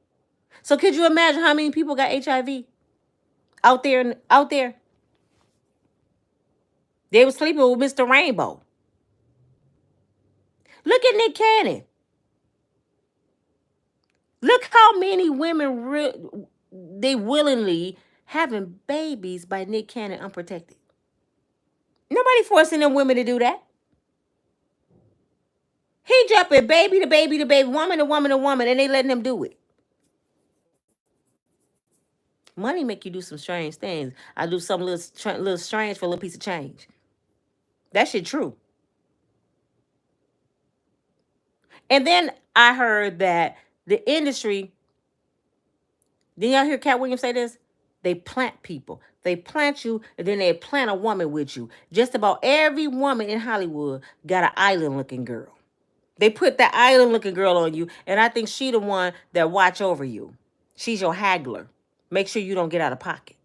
So could you imagine how many people got HIV? Out there. They were sleeping with Mr. Rainbow. Look at Nick Cannon. Look how many women they willingly having babies by Nick Cannon unprotected. Nobody forcing them women to do that. He jumping baby to baby to baby, woman to woman to woman, and they letting him do it. Money make you do some strange things. I do something little strange for a little piece of change. That shit true. And then I heard that the industry, did y'all hear Cat Williams say this? They plant people. They plant you, and then they plant a woman with you. Just about every woman in Hollywood got an island looking girl. They put that island looking girl on you, and I think she the one that watch over you. She's your haggler. Make sure you don't get out of pocket.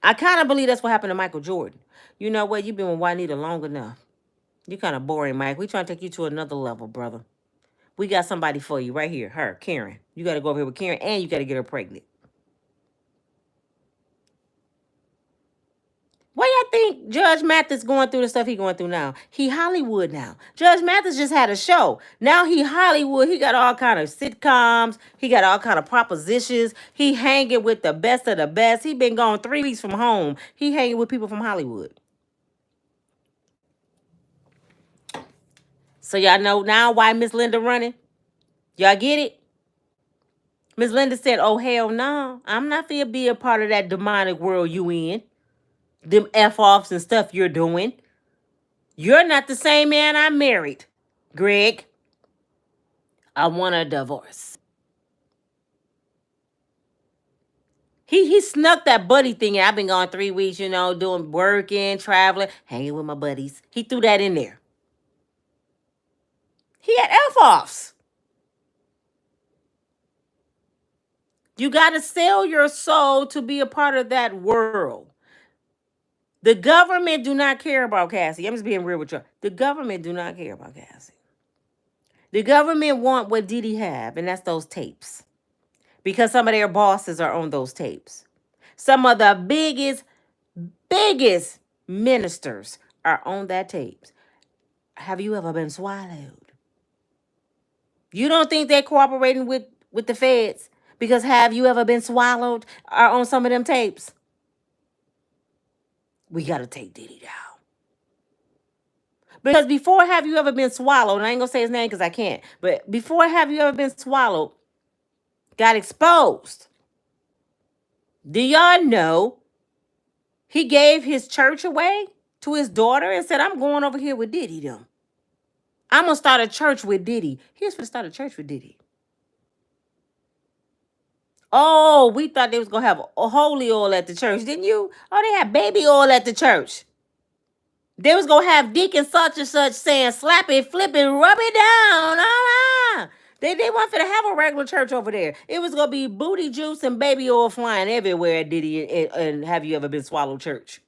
I kind of believe that's what happened to Michael Jordan. You know what? You've been with Juanita long enough. You kind of boring, Mike. We trying to take you to another level, brother. We got somebody for you right here. Her, Karen. You got to go over here with Karen, and you got to get her pregnant. Why y'all think Judge Mathis going through the stuff he going through now? He Hollywood now. Judge Mathis just had a show. Now he Hollywood. He got all kind of sitcoms. He got all kind of propositions. He hanging with the best of the best. He been gone 3 weeks from home. He hanging with people from Hollywood. So y'all know now why Miss Linda running? Y'all get it? Miss Linda said, oh, hell no. I'm not finna be a part of that demonic world you in. Them F-offs and stuff you're doing. You're not the same man I married, Greg. I want a divorce. He snuck that buddy thing in. I've been gone 3 weeks, doing working, traveling, hanging with my buddies. He threw that in there. He had F-offs. You got to sell your soul to be a part of that world. The government do not care about Cassie. I'm just being real with you. The government do not care about Cassie. The government want what Diddy have, and that's those tapes. Because some of their bosses are on those tapes. Some of the biggest ministers are on that tapes. Have you ever been swallowed? You don't think they're cooperating with the feds? Because have you ever been swallowed are on some of them tapes? We got to take Diddy down. Because before have you ever been swallowed, and I ain't going to say his name because I can't, but before have you ever been swallowed, got exposed. Do y'all know he gave his church away to his daughter and said, I'm going over here with Diddy them. I'm going to start a church with Diddy. He was going to start a church with Diddy. Oh, we thought they was going to have a holy oil at the church, didn't you? Oh, they had baby oil at the church. They was going to have deacon such and such saying, slap it, flip it, rub it down. They weren't going to have a regular church over there. It was going to be booty juice and baby oil flying everywhere at Diddy and Have You Ever Been Swallowed church.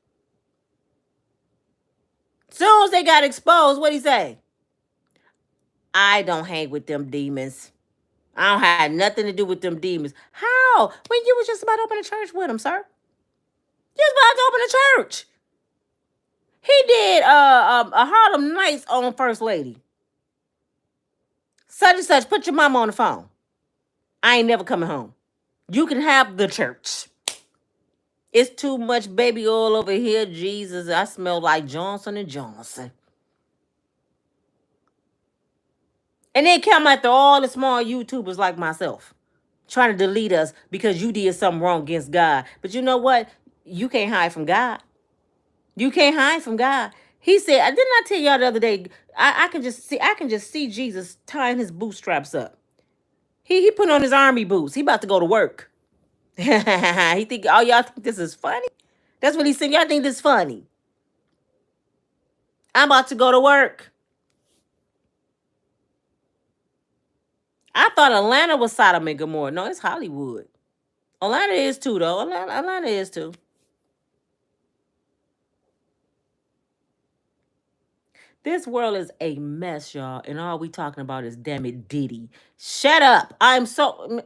Soon as they got exposed, what'd he say? I don't hang with them demons. I don't have nothing to do with them demons. How? When you was just about to open a church with them, sir. You was about to open a church. He did a Harlem Nights on First Lady. Such and such, put your mama on the phone. I ain't never coming home. You can have the church. It's too much baby oil over here, Jesus. I smell like Johnson & Johnson. And then come after all the small YouTubers like myself, trying to delete us because you did something wrong against God. But you know what? You can't hide from God. You can't hide from God. He said, didn't I tell y'all the other day, I can just see Jesus tying his bootstraps up. He put on his army boots. He about to go to work. He think, oh, y'all think this is funny? That's what he said. Y'all think this is funny? I'm about to go to work. I thought Atlanta was Sodom and Gomorrah. No, it's Hollywood. Atlanta is too, though. Atlanta is too. This world is a mess, y'all, and all we talking about is, damn it, Diddy. Shut up. I'm so...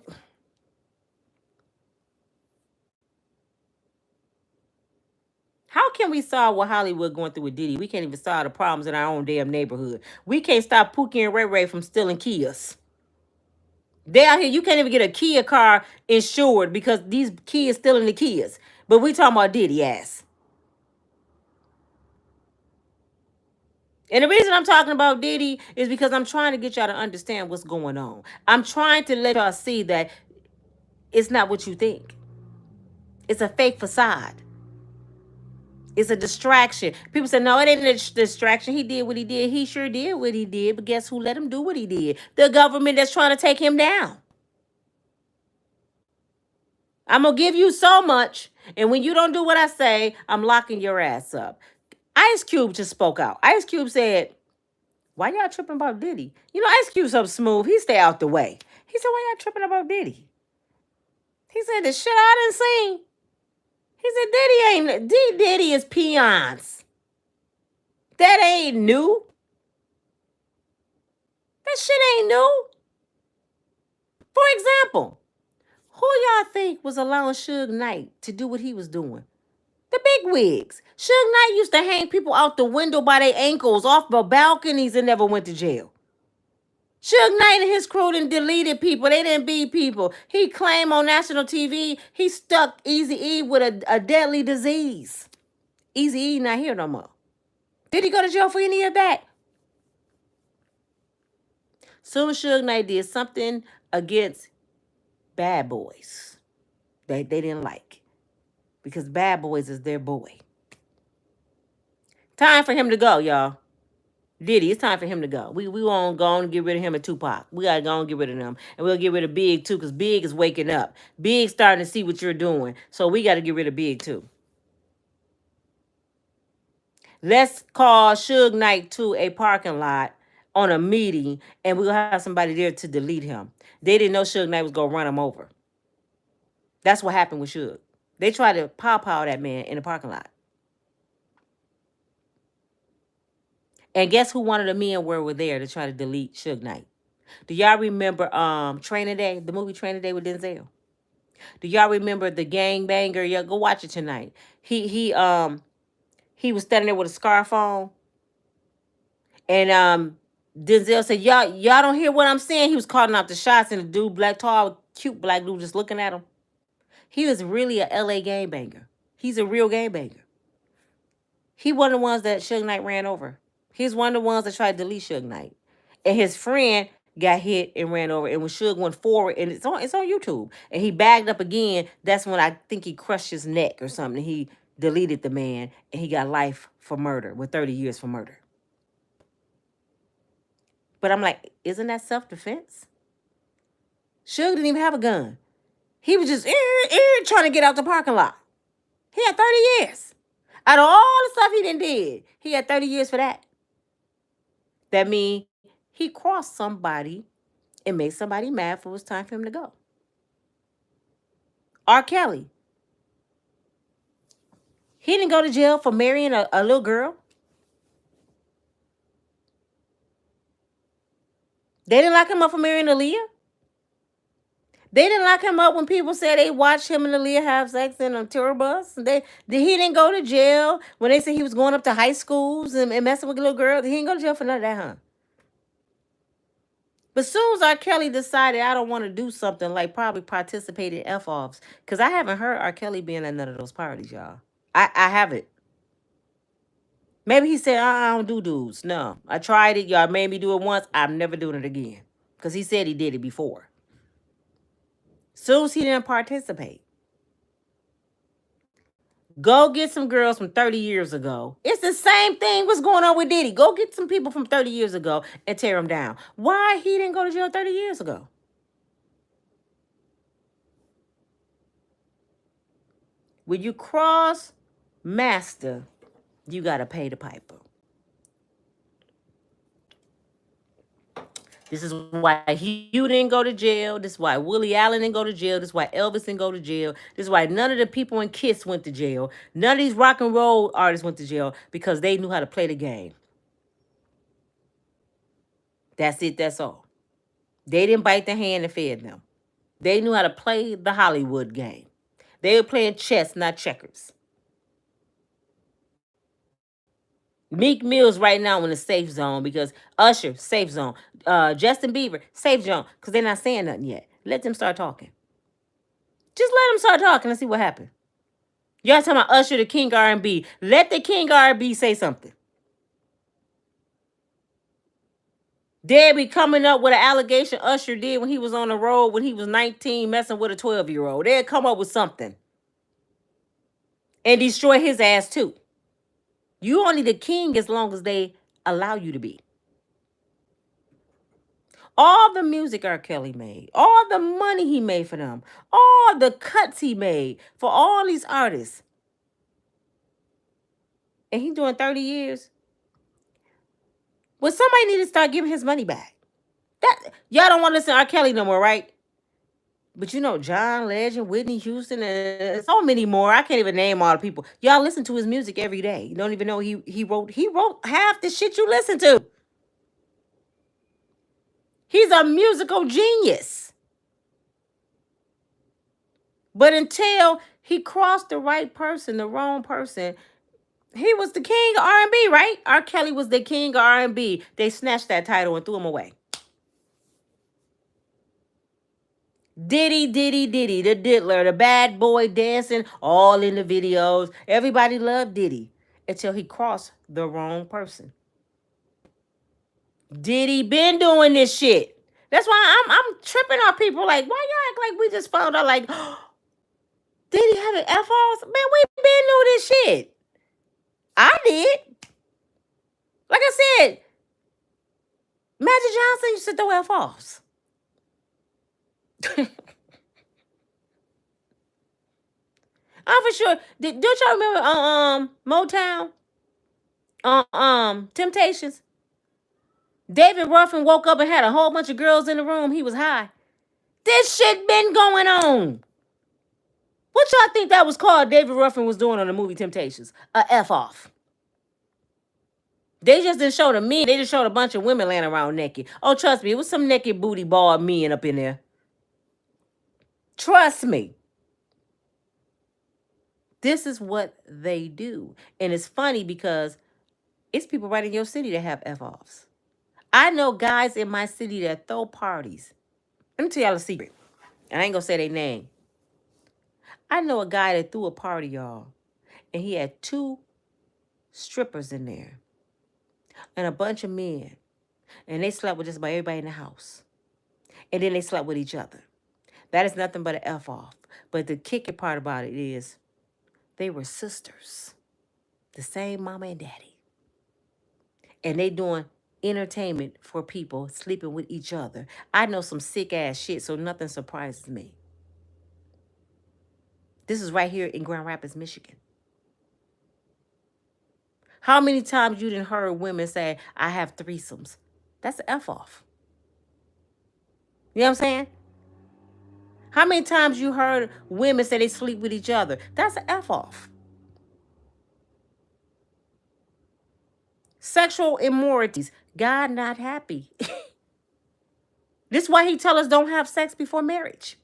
How can we solve what Hollywood going through with Diddy? We can't even solve the problems in our own damn neighborhood. We can't stop Pookie and Ray Ray from stealing Kias. They out here, you can't even get a Kia car insured because these kids stealing the Kias. But we talking about Diddy ass. And the reason I'm talking about Diddy is because I'm trying to get y'all to understand what's going on. I'm trying to let y'all see that it's not what you think. It's a fake facade. It's a distraction. People say, no, it ain't a distraction. He did what he did. He sure did what he did. But guess who let him do what he did? The government that's trying to take him down. I'm going to give you so much. And when you don't do what I say, I'm locking your ass up. Ice Cube just spoke out. Ice Cube said, why y'all tripping about Diddy? You know, Ice Cube's up smooth. He stay out the way. He said, why y'all tripping about Diddy? He said, the shit I done seen. He said, Diddy is peons. That ain't new. That shit ain't new. For example, who y'all think was allowing Suge Knight to do what he was doing? The big wigs. Suge Knight used to hang people out the window by their ankles off the balconies and never went to jail. Suge Knight and his crew done deleted people. They didn't beat people. He claimed on national TV he stuck Eazy-E with a deadly disease. Eazy-E not here no more. Did he go to jail for any of that? Soon as Suge Knight did something against Bad Boys they didn't like, because Bad Boys is their boy. Time for him to go, y'all. Diddy, it's time for him to go. We won't go on and get rid of him and Tupac. We gotta go and get rid of them. And we'll get rid of Big too, because Big is waking up. Big's starting to see what you're doing. So we gotta get rid of Big too. Let's call Suge Knight to a parking lot on a meeting, and we'll have somebody there to delete him. They didn't know Suge Knight was gonna run him over. That's what happened with Suge. They tried to pow that man in the parking lot. And guess who one of the men were there to try to delete Suge Knight? Do y'all remember Training Day, the movie Training Day with Denzel? Do y'all remember the gangbanger? Yeah, go watch it tonight. He was standing there with a scarf on, and Denzel said, y'all don't hear what I'm saying? He was calling out the shots, and the dude, black, tall, cute black dude, just looking at him. He was really a LA gangbanger. He's a real gangbanger. He one of the ones that Suge Knight ran over. He's one of the ones that tried to delete Suge Knight. And his friend got hit and ran over. And when Suge went forward, and it's on YouTube, and he bagged up again, that's when I think he crushed his neck or something. He deleted the man, and he got life for murder, with 30 years for murder. But I'm like, isn't that self-defense? Suge didn't even have a gun. He was just trying to get out the parking lot. He had 30 years. Out of all the stuff he did, he had 30 years for that. That means he crossed somebody and made somebody mad for it was time for him to go. R. Kelly. He didn't go to jail for marrying a little girl. They didn't lock him up for marrying Aaliyah. They didn't lock him up when people said they watched him and Aaliyah have sex in a tour bus. He didn't go to jail when they said he was going up to high schools and messing with little girls. He didn't go to jail for none of that, huh? But soon as R. Kelly decided I don't want to do something, like probably participate in F-offs, because I haven't heard R. Kelly being at none of those parties, y'all. I haven't. Maybe he said, I don't do dudes. No, I tried it. Y'all made me do it once. I'm never doing it again. Because he said he did it before. Soon as he didn't participate. Go get some girls from 30 years ago. It's the same thing what's going on with Diddy. Go get some people from 30 years ago and tear them down. Why he didn't go to jail 30 years ago? When you cross master, you got to pay the piper. This is why Hugh didn't go to jail. This is why Willie Allen didn't go to jail. This is why Elvis didn't go to jail. This is why none of the people in Kiss went to jail. None of these rock and roll artists went to jail, because they knew how to play the game. That's it. That's all. They didn't bite the hand that fed them. They knew how to play the Hollywood game. They were playing chess, not checkers. Meek Mill's right now in the safe zone because Usher, safe zone. Justin Bieber, safe zone, because they're not saying nothing yet. Let them start talking. Just let them start talking and see what happens. Y'all talking about Usher, the king R&B. Let the king R&B say something. They'll be coming up with an allegation Usher did when he was on the road when he was 19 messing with a 12-year-old. They'll come up with something and destroy his ass too. You only the king as long as they allow you to be. All the music R. Kelly made, all the money he made for them, all the cuts he made for all these artists. And he doing 30 years. Well, somebody need to start giving his money back. That y'all don't want to listen to R. Kelly no more, right? But you know, John Legend, Whitney Houston, and so many more. I can't even name all the people. Y'all listen to his music every day. You don't even know he wrote half the shit you listen to. He's a musical genius. But until he crossed the right person, the wrong person, he was the king of R&B, right? R. Kelly was the king of R&B. They snatched that title and threw him away. Diddy, the diddler, the bad boy dancing, all in the videos. Everybody loved Diddy until he crossed the wrong person. Diddy been doing this shit. That's why I'm tripping on people like, why y'all act like we just found out like, Diddy had an F-Offs? Man, we been doing this shit. I did. Like I said, Magic Johnson used to throw F-Offs. I'm for sure. Don't y'all remember Motown? Temptations? David Ruffin woke up and had a whole bunch of girls in the room. He was high. This shit been going on. What y'all think that was called David Ruffin was doing on the movie Temptations? A F-off. They just didn't show the men. They just showed a bunch of women laying around naked. Oh, trust me, it was some naked booty bald men up in there. Trust me. This is what they do. And it's funny because it's people right in your city that have F-offs. I know guys in my city that throw parties. Let me tell y'all a secret. And I ain't gonna say their name. I know a guy that threw a party, y'all. And he had 2 strippers in there. And a bunch of men. And they slept with just about everybody in the house. And then they slept with each other. That is nothing but an F-off. But the kicking part about it is they were sisters. The same mama and daddy. And they doing entertainment for people sleeping with each other. I know some sick ass shit, so nothing surprises me. This is right here in Grand Rapids, Michigan. How many times you done heard women say, I have threesomes? That's an F-off. You know what I'm saying? How many times you heard women say they sleep with each other? That's an F-off. Sexual immoralities. God not happy. This is why he tell us don't have sex before marriage.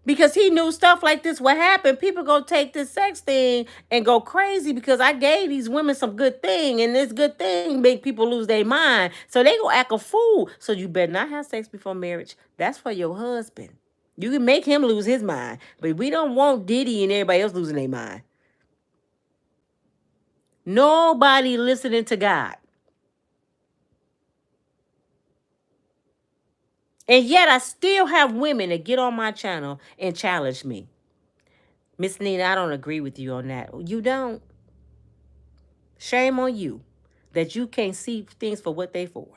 Because he knew stuff like this would happen. People gonna take this sex thing and go crazy because I gave these women some good thing, and this good thing make people lose their mind. So they gonna act a fool. So you better not have sex before marriage. That's for your husband. You can make him lose his mind. But we don't want Diddy and everybody else losing their mind. Nobody listening to God. And yet I still have women that get on my channel and challenge me. Miss Nina, I don't agree with you on that. You don't. Shame on you that you can't see things for what they for.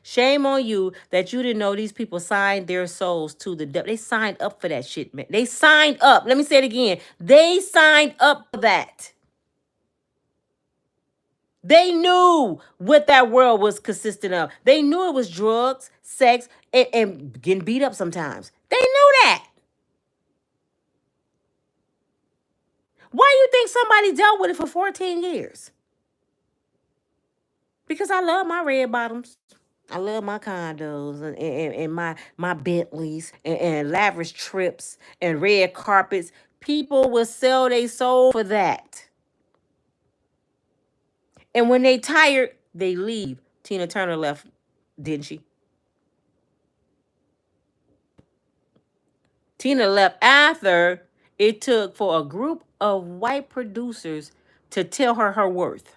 Shame on you that you didn't know these people signed their souls to the devil. They signed up for that shit, man. They signed up. Let me say it again. They signed up for that. They knew what that world was consistent of. They knew it was drugs, sex, and getting beat up sometimes. They knew that. Why do you think somebody dealt with it for 14 years? Because I love my red bottoms. I love my condos and my Bentleys and lavish trips and red carpets. People will sell their soul for that. And when they tired, they leave. Tina Turner left, didn't she? Tina left after it took for a group of white producers to tell her worth.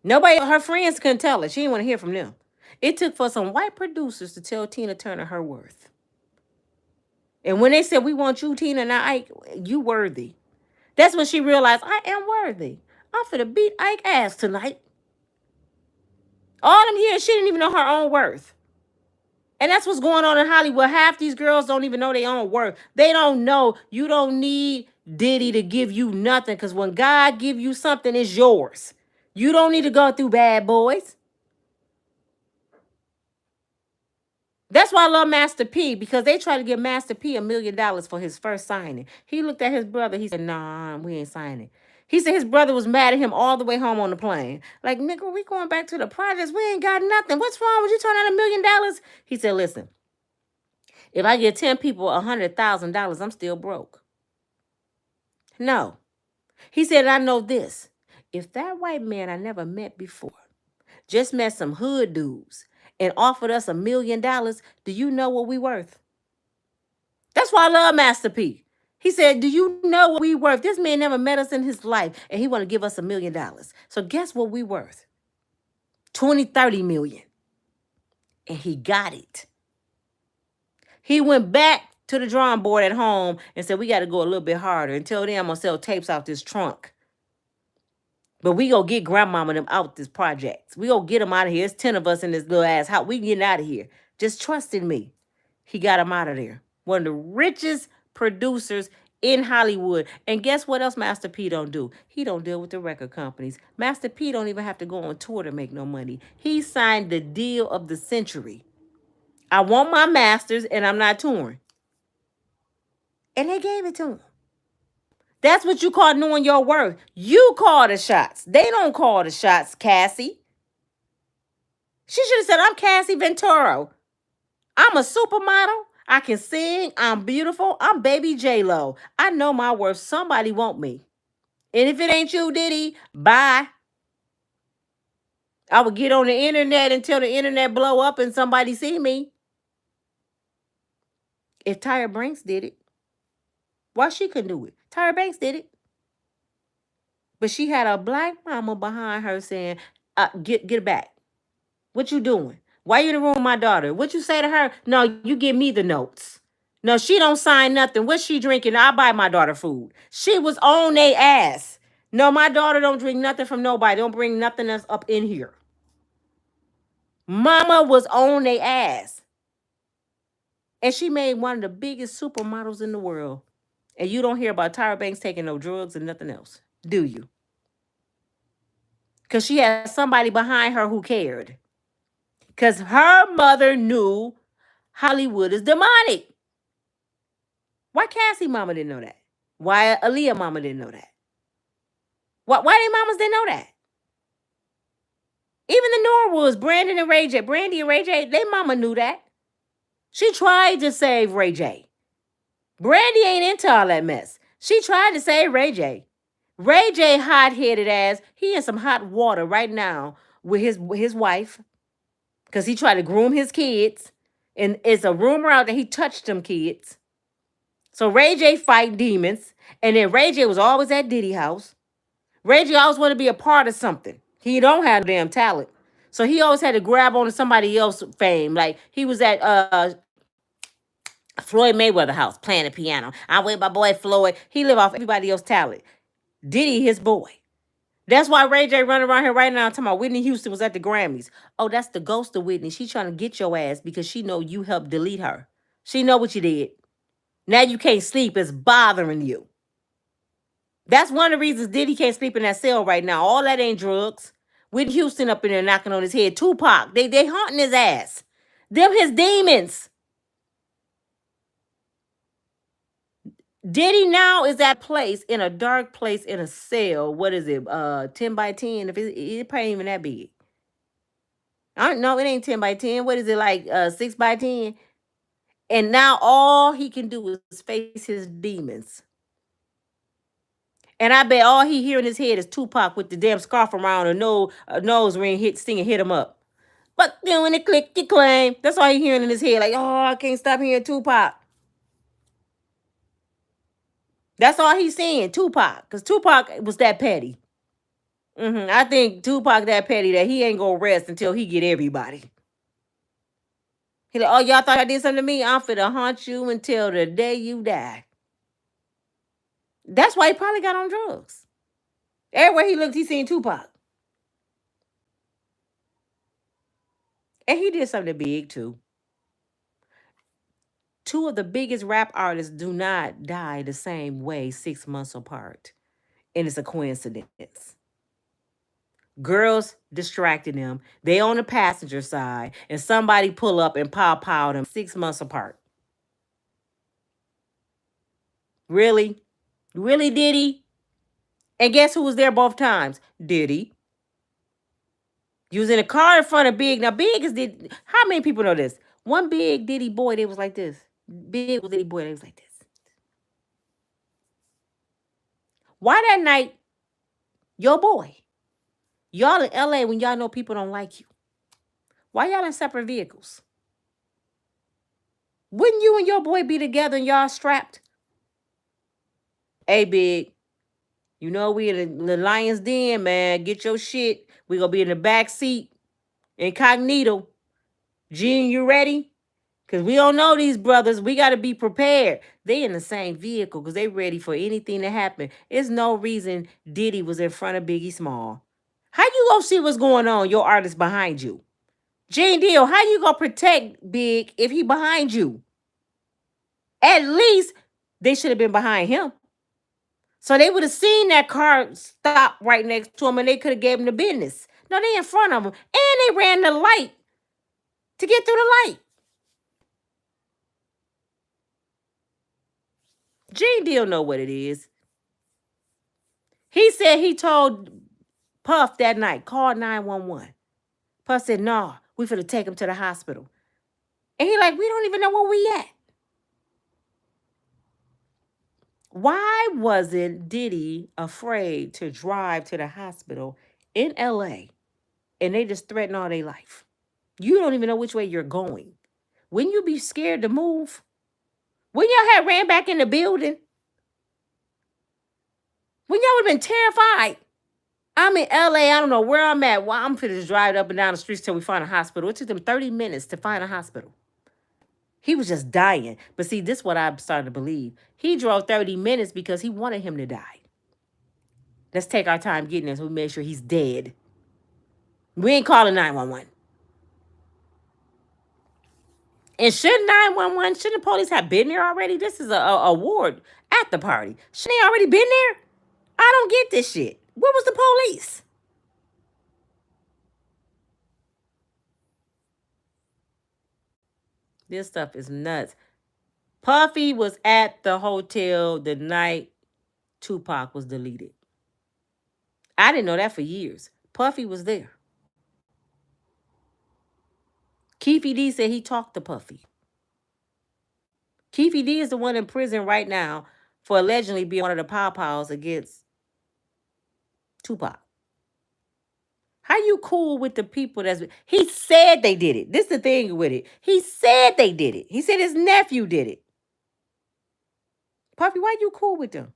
Nobody, her friends couldn't tell her. She didn't want to hear from them. It took for some white producers to tell Tina Turner her worth. And when they said, we want you, Tina, now Ike, you worthy. That's when she realized, I am worthy. I'm finna beat Ike ass tonight. All them years, she didn't even know her own worth. And that's what's going on in Hollywood. Half these girls don't even know their own worth. They don't know. You don't need Diddy to give you nothing, because when God give you something, it's yours. You don't need to go through bad boys. That's why I love Master P, because they tried to give Master P $1 million for his first signing. He looked at his brother. He said, nah, we ain't signing. He said his brother was mad at him all the way home on the plane. Like, nigga, we going back to the projects. We ain't got nothing. What's wrong with you turning out $1 million? He said, listen, if I give 10 people $100,000, I'm still broke. No. He said, I know this. If that white man I never met before just met some hood dudes and offered us $1 million, do you know what we worth? That's why I love Master P. He said, do you know what we worth? This man never met us in his life, and he want to give us $1 million. So guess what we worth? 20, 30 million. And he got it. He went back to the drawing board at home and said, we got to go a little bit harder. Until then, I'm going to sell tapes out this trunk. But we going to get grandmama them out this project. We going to get them out of here. It's 10 of us in this little ass house. We getting out of here. Just trust in me. He got him out of there. One of the richest producers in Hollywood. And guess what else Master P don't do? He don't deal with the record companies. Master P don't even have to go on tour to make no money. He signed the deal of the century. I want my masters and I'm not touring. And they gave it to him. That's what you call knowing your worth. You call the shots. They don't call the shots, Cassie. She should have said, I'm Cassie Ventura. I'm a supermodel. I can sing. I'm beautiful. I'm baby J-Lo. I know my worth. Somebody want me. And if it ain't you, Diddy, bye. I would get on the internet until the internet blow up and somebody see me. If Tyra Banks did it, why she couldn't do it? Tyra Banks did it. But she had a black mama behind her saying, get it back. What you doing? Why you in the room with my daughter? What you say to her? No, you give me the notes. No, she don't sign nothing. What's she drinking? I buy my daughter food. She was on they ass. No, my daughter don't drink nothing from nobody. Don't bring nothing else up in here. Mama was on they ass. And she made one of the biggest supermodels in the world. And you don't hear about Tyra Banks taking no drugs and nothing else, do you? Because she had somebody behind her who cared. Because her mother knew Hollywood is demonic. Why Cassie mama didn't know that? Why Aaliyah mama didn't know that? Why they mamas didn't know that? Even the Norwoods, Brandon and Ray J, Brandy and Ray J, they mama knew that. She tried to save Ray J. Brandy ain't into all that mess. She tried to save Ray J. Ray J hot-headed ass. He in some hot water right now with his wife, because he tried to groom his kids. And it's a rumor out that he touched them kids. So Ray J fight demons. And then Ray J was always at Diddy house. Ray J always wanted to be a part of something. He don't have damn talent. So he always had to grab onto somebody else's fame. Like he was at Floyd Mayweather house playing the piano. I'm with my boy Floyd. He live off everybody else's talent. Diddy his boy. That's why Ray J running around here right now talking about Whitney Houston was at the Grammys. Oh, that's the ghost of Whitney. She trying to get your ass because she know you helped delete her. She know what you did. Now you can't sleep. It's bothering you. That's one of the reasons Diddy can't sleep in that cell right now. All that ain't drugs. Whitney Houston up in there knocking on his head. Tupac, they haunting his ass. Them his demons. Diddy now is that place in a dark place in a cell. What is it? 10 by 10. If it probably ain't even that big. I don't know. It ain't 10 by 10. What is it, like 6 by 10? And now all he can do is face his demons. And I bet all he hear in his head is Tupac with the damn scarf around a nose ring singing hit him up. But doing it click your claim. That's all he hearing in his head. Like, oh, I can't stop hearing Tupac. That's all he's saying, Tupac. Because Tupac was that petty. I think Tupac that petty that he ain't gonna rest until he get everybody. He like, oh, y'all thought I did something to me? I'm finna haunt you until the day you die. That's why he probably got on drugs. Everywhere he looked, he seen Tupac. And he did something big too. Two of the biggest rap artists do not die the same way 6 months apart. And it's a coincidence. Girls distracting them. They on the passenger side. And somebody pull up and pow them 6 months apart. Really? Really, Diddy? And guess who was there both times? Diddy. You was in a car in front of Big. Now, Big is Diddy. How many people know this? One Big Diddy boy, they was like this. Big was Diddy boy, they was like this. Why that night, your boy, y'all in LA when y'all know people don't like you? Why y'all in separate vehicles? Wouldn't you and your boy be together and y'all strapped? Hey, Big, you know we in the lion's den, man. Get your shit. We gonna be in the back seat, incognito. Gene, you ready? Because we don't know these brothers. We got to be prepared. They in the same vehicle because they ready for anything to happen. There's no reason Diddy was in front of Biggie Small. How you gonna see what's going on? Your artist behind you. Gene Deal, how you gonna protect Big if he behind you? At least they should have been behind him. So they would have seen that car stop right next to him and they could have gave him the business. No, they in front of him. And they ran the light to get through the light. Gene Deal know what it is. He said he told Puff that night, call 911. Puff said, nah, we finna take him to the hospital. And he like, we don't even know where we at. Why wasn't Diddy afraid to drive to the hospital in LA and they just threaten all their life? You don't even know which way you're going. Wouldn't you be scared to move? When y'all had ran back in the building? When y'all would have been terrified? I'm in LA. I don't know where I'm at. Well, I'm finna just drive up and down the streets till we find a hospital. It took them 30 minutes to find a hospital. He was just dying. But see, this is what I'm starting to believe. He drove 30 minutes because he wanted him to die. Let's take our time getting there so we make sure he's dead. We ain't calling 911. And shouldn't 911, shouldn't the police have been there already? This is a ward at the party. Shouldn't they already been there? I don't get this shit. Where was the police? This stuff is nuts. Puffy was at the hotel the night Tupac was deleted. I didn't know that for years. Puffy was there. Keefy D said he talked to Puffy. Keefy D is the one in prison right now for allegedly being one of the pow-pows against Tupac. How you cool with the people that's... He said they did it. This is the thing with it. He said they did it. He said his nephew did it. Puffy, why you cool with them?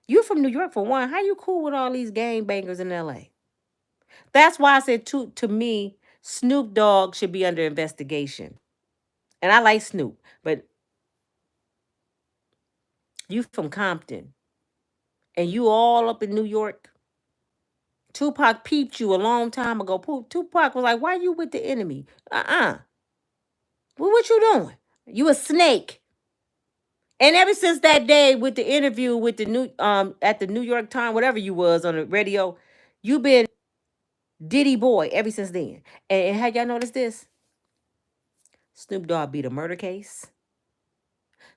You from New York for one. How you cool with all these gangbangers in LA? That's why I said to me, Snoop Dogg should be under investigation. And I like Snoop, but you from Compton and you all up in New York. Tupac peeped you a long time ago. Tupac was like, why you with the enemy? Well, what you doing? You a snake. And ever since that day with the interview with the new at the New York Times, whatever you was on the radio, you been Diddy boy ever since then. And had y'all noticed this? Snoop Dogg beat a murder case.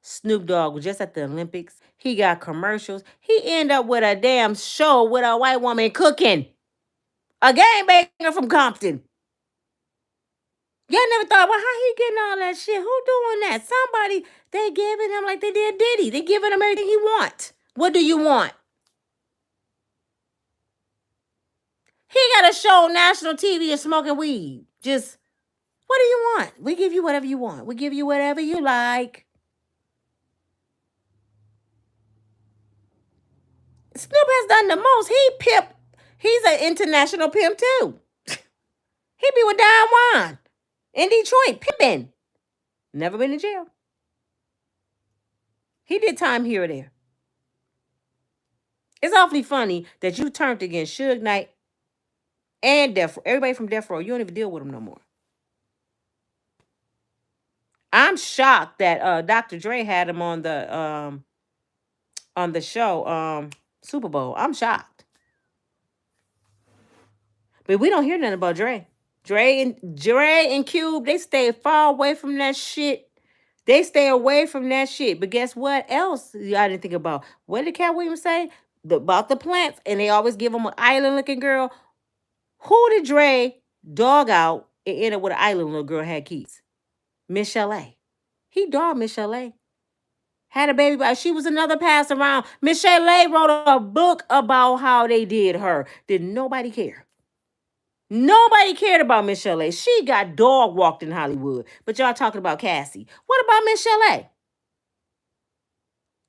Snoop Dogg was just at the Olympics. He got commercials. He ended up with a damn show with a white woman cooking. A gangbanger from Compton. Y'all never thought, well, how he getting all that shit? Who doing that? Somebody, they giving him like they did Diddy. They giving him everything he want. What do you want? He got a show on national TV and smoking weed. Just, what do you want? We give you whatever you want. We give you whatever you like. Snoop has done the most. He's an international pimp too. He be with Don Juan in Detroit, pimping. Never been to jail. He did time here or there. It's awfully funny that you turned against Suge Knight and everybody from Death Row. You don't even deal with them no more. I'm shocked that Dr. Dre had him on the show Super Bowl. I'm shocked. But we don't hear nothing about Dre. Dre and Cube, they stay far away from that shit. They stay away from that shit. But guess what else I didn't think about? What did Cat Williams say? About the plants. And they always give them an island looking girl. Who did Dre dog out and end up with an island little girl had kids? Miss Chalet. He dogged Miss Chalet. Had a baby, but she was another pass around. Miss Chalet wrote a book about how they did her. Did nobody care? Nobody cared about Miss Chalet. She got dog walked in Hollywood. But y'all talking about Cassie. What about Miss Chalet?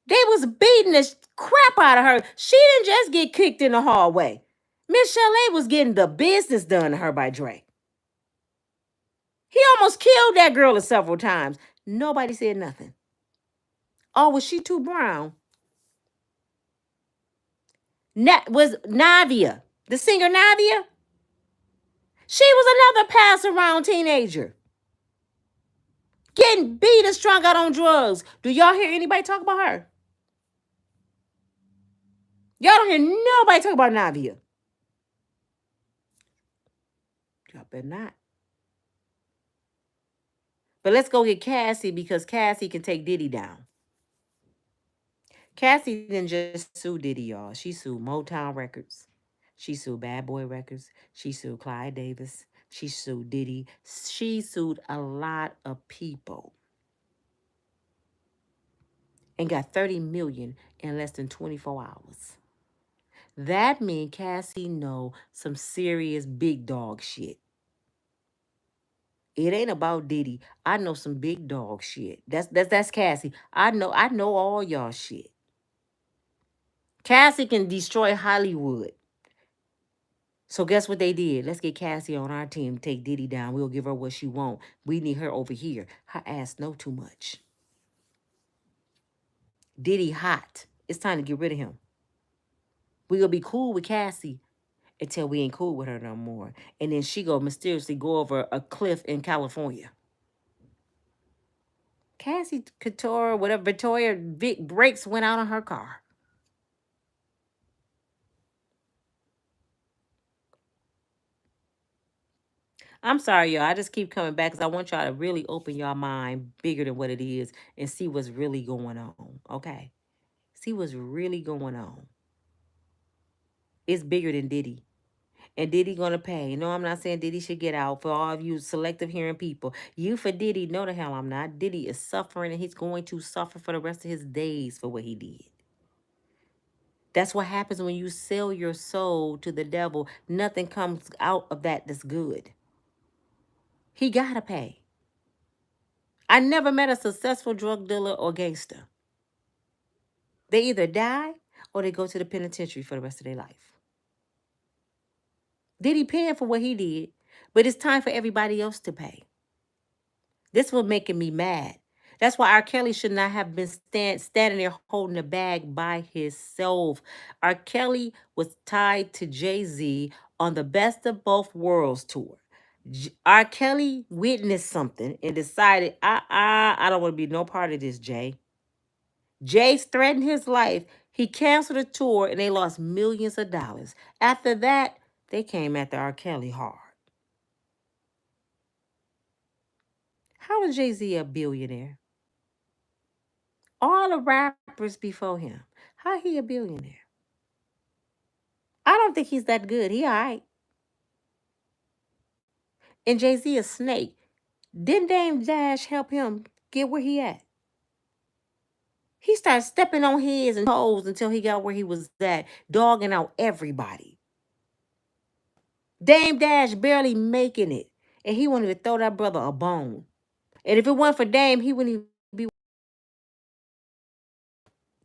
They was beating the crap out of her. She didn't just get kicked in the hallway. Miss Chalet was getting the business done to her by Dre. He almost killed that girl several times. Nobody said nothing. Oh, was she too brown? Was Navia, the singer Navia? She was another pass around teenager. Getting beat and strung out on drugs. Do y'all hear anybody talk about her? Y'all don't hear nobody talk about Navia. Y'all better not. But let's go get Cassie because Cassie can take Diddy down. Cassie didn't just sue Diddy, y'all. She sued Motown Records. She sued Bad Boy Records. She sued Clyde Davis. She sued Diddy. She sued a lot of people. And got $30 million in less than 24 hours. That means Cassie know some serious big dog shit. It ain't about Diddy. I know some big dog shit. That's Cassie. I know all y'all shit. Cassie can destroy Hollywood. So guess what they did? Let's get Cassie on our team. Take Diddy down. We'll give her what she want. We need her over here. Her ass know too much. Diddy hot. It's time to get rid of him. We gonna be cool with Cassie until we ain't cool with her no more. And then she go mysteriously go over a cliff in California. Cassie Couture, whatever, Victoria brakes went out on her car. I'm sorry, y'all. I just keep coming back because I want y'all to really open your mind bigger than what it is and see what's really going on. Okay? See what's really going on. It's bigger than Diddy. And Diddy gonna pay. No, I'm not saying Diddy should get out. For all of you selective hearing people, you for Diddy, no the hell I'm not. Diddy is suffering and he's going to suffer for the rest of his days for what he did. That's what happens when you sell your soul to the devil. Nothing comes out of that that's good. He gotta pay. I never met a successful drug dealer or gangster. They either die or they go to the penitentiary for the rest of their life. Diddy paying for what he did, but it's time for everybody else to pay. This was making me mad. That's why R. Kelly should not have been standing there holding the bag by himself. R. Kelly was tied to Jay-Z on the Best of Both Worlds tour. R. Kelly witnessed something and decided, I don't want to be no part of this, Jay. Jay threatened his life. He canceled the tour and they lost millions of dollars. After that, they came after R. Kelly hard. How is Jay-Z a billionaire? All the rappers before him. How he a billionaire? I don't think he's that good. He all right. And Jay-Z a snake. Didn't Dame Dash help him get where he at? He started stepping on heads and toes until he got where he was at, dogging out everybody. Dame Dash barely making it. And he wanted to throw that brother a bone. And if it wasn't for Dame, he wouldn't even be.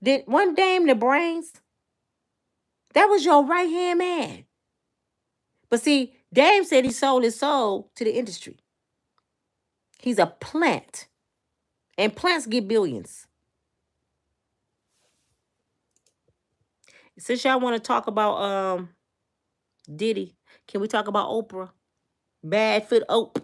Did one Dame the brains? That was your right hand man. But see, Dame said he sold his soul to the industry. He's a plant. And plants get billions. Since y'all want to talk about Diddy, can we talk about Oprah? Badfoot Ope.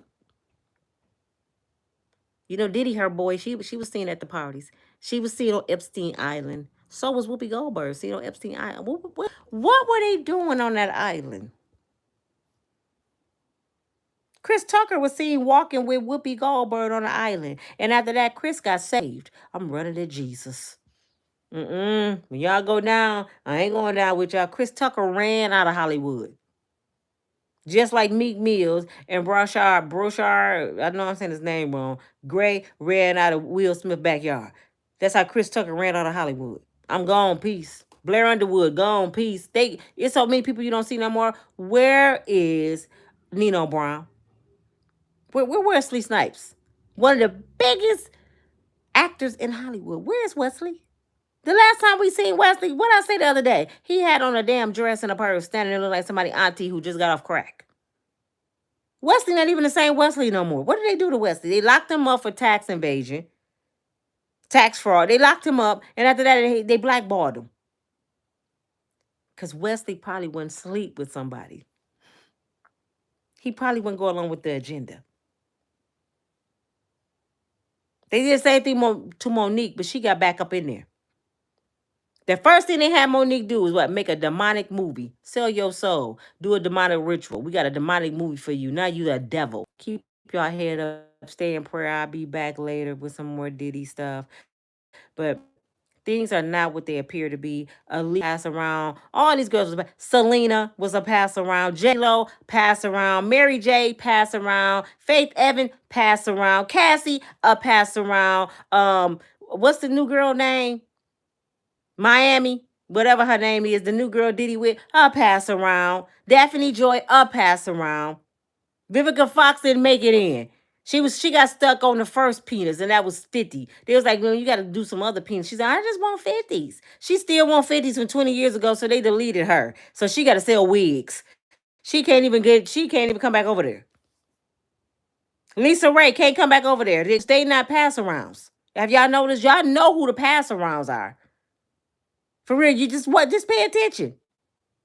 You know, Diddy, her boy, she was seen at the parties. She was seen on Epstein Island. So was Whoopi Goldberg seen on Epstein Island. What were they doing on that island? Chris Tucker was seen walking with Whoopi Goldberg on the island. And after that, Chris got saved. I'm running to Jesus. When y'all go down, I ain't going down with y'all. Chris Tucker ran out of Hollywood. Just like Meek Mills and Broshard, I know I'm saying his name wrong. Gray ran out of Will Smith's backyard. That's how Chris Tucker ran out of Hollywood. I'm gone, peace. Blair Underwood, gone, peace. It's so many people you don't see no more. Where is Nino Brown? Where Wesley Snipes? One of the biggest actors in Hollywood. Where's Wesley? The last time we seen Wesley, what I say the other day? He had on a damn dress and a purse, standing there looking like somebody auntie who just got off crack. Wesley not even the same Wesley no more. What did they do to Wesley? They locked him up for tax evasion, tax fraud. They locked him up, and after that, they blackballed him. Because Wesley probably wouldn't sleep with somebody. He probably wouldn't go along with the agenda. They did the same thing to Monique, but she got back up in there. The first thing they had Monique do is what? Make a demonic movie. Sell your soul. Do a demonic ritual. We got a demonic movie for you. Now you a devil. Keep your head up. Stay in prayer. I'll be back later with some more Diddy stuff. But things are not what they appear to be. Aaliyah pass around. All these girls was Selena was a pass around. J-Lo pass around. Mary J pass around. Faith Evan pass around. Cassie a pass around. What's the new girl name? Miami, whatever her name is, the new girl Diddy with, a pass around. Daphne Joy, a pass around. Vivica Fox didn't make it in. She got stuck on the first penis, and that was 50. They was like, well, you got to do some other penis. She's like, I just want 50s. She still want 50s from 20 years ago, so they deleted her. So she got to sell wigs. She can't even come back over there. Lisa Ray can't come back over there. They not pass arounds. Have y'all noticed? Y'all know who the pass arounds are. For real, just pay attention.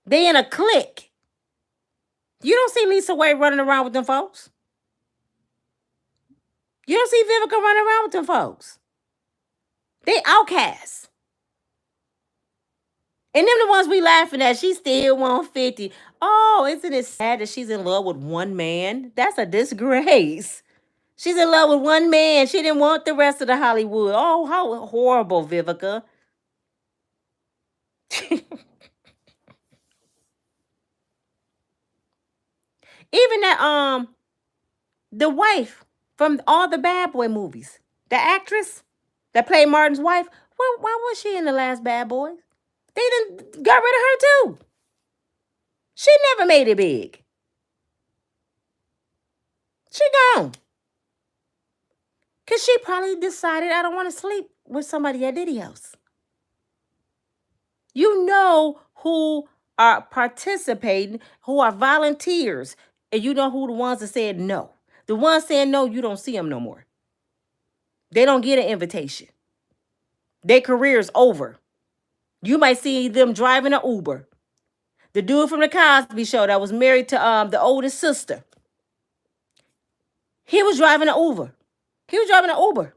They in a clique. You don't see Lisa Wade running around with them folks. You don't see Vivica running around with them folks. They outcasts. And them the ones we laughing at. She still 150. Oh, isn't it sad that she's in love with one man? That's a disgrace. She's in love with one man. She didn't want the rest of the Hollywood. Oh, how horrible, Vivica. Even that the wife from all the Bad Boy movies, the actress that played Martin's wife, why was she in the last Bad Boys? They done got rid of her too. She never made it big. She gone. Because she probably decided, I don't want to sleep with somebody at Diddy house. You know who are participating, who are volunteers, and you know who the ones that said no. The ones saying no, you don't see them no more. They don't get an invitation. Their career is over. You might see them driving an Uber. The dude from the Cosby Show that was married to the oldest sister, he was driving an Uber. He was driving an Uber.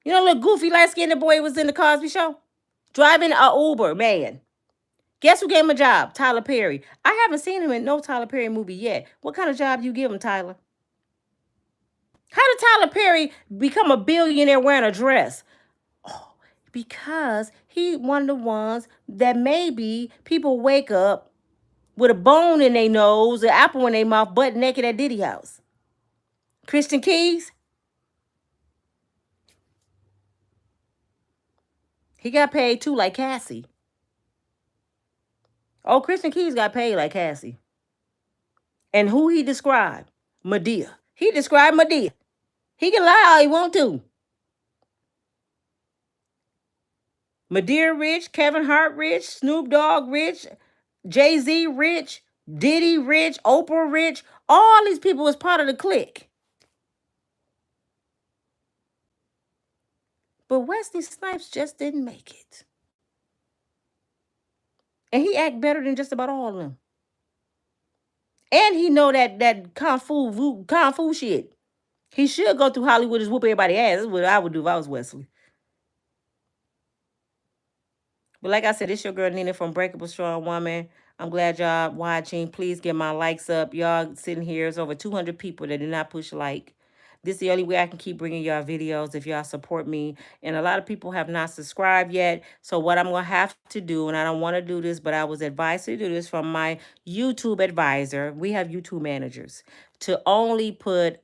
You know, little goofy light-skinned boy was in the Cosby Show? Driving an Uber, man. Guess who gave him a job? Tyler Perry. I haven't seen him in no Tyler Perry movie yet. What kind of job you give him, Tyler? How did Tyler Perry become a billionaire wearing a dress? Oh, because he one of the ones that maybe people wake up with a bone in their nose, an apple in their mouth, butt naked at Diddy house. Christian Keys. He got paid too, like Cassie. Oh, Christian Keys got paid like Cassie. And who he described? Medea. He described Medea. He can lie all he want to. Medea rich, Kevin Hart rich, Snoop Dogg rich, Jay-Z rich, Diddy rich, Oprah rich. All these people was part of the clique. But Wesley Snipes just didn't make it. And he act better than just about all of them. And he know that kung fu shit. He should go through Hollywood and whoop everybody's ass. That's what I would do if I was Wesley. But like I said, it's your girl Nina from Breakable Strong Woman. I'm glad y'all watching. Please get my likes up. Y'all sitting here. There's over 200 people that do not push like. This is the only way I can keep bringing y'all videos if y'all support me. And a lot of people have not subscribed yet. So what I'm going to have to do, and I don't want to do this, but I was advised to do this from my YouTube advisor. We have YouTube managers to only put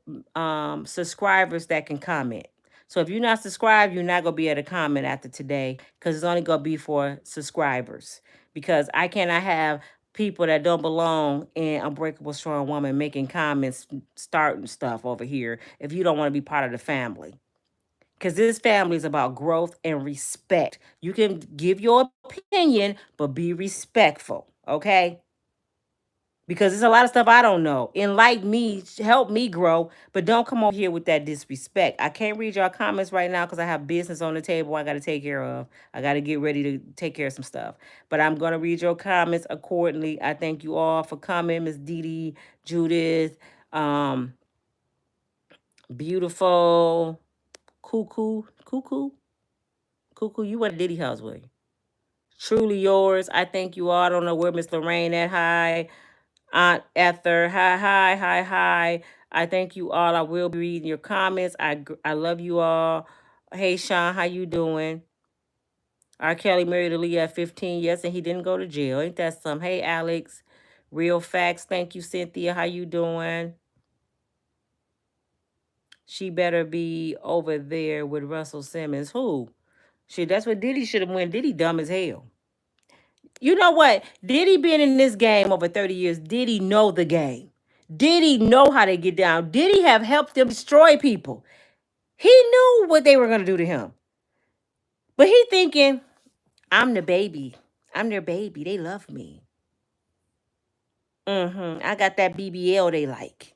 subscribers that can comment. So if you're not subscribed, you're not going to be able to comment after today because it's only going to be for subscribers. Because I cannot have people that don't belong in Unbreakable Strong Woman making comments, starting stuff over here if you don't want to be part of the family. Because this family is about growth and respect. You can give your opinion, but be respectful, okay? Because there's a lot of stuff I don't know. Enlighten me, help me grow, but don't come over here with that disrespect. I can't read your comments right now because I have business on the table I got to take care of. I got to get ready to take care of some stuff. But I'm going to read your comments accordingly. I thank you all for coming. Miss Diddy, Judith, Beautiful, Cuckoo, you went to Diddy house with you. Truly yours. I thank you all. I don't know where Miss Lorraine at. Hi. Aunt Ether, hi. I thank you all. I will be reading your comments. I love you all. Hey, Sean, how you doing? R. Kelly married Aaliyah at 15, yes, and he didn't go to jail. Ain't that some? Hey, Alex. Real facts. Thank you, Cynthia. How you doing? She better be over there with Russell Simmons. Who? Shit, that's what Diddy should have went. Diddy dumb as hell. You know what? Diddy been in this game over 30 years. Diddy know the game. Diddy know how to get down. Diddy have helped them destroy people. He knew what they were going to do to him. But he thinking, I'm the baby. I'm their baby. They love me. I got that BBL they like.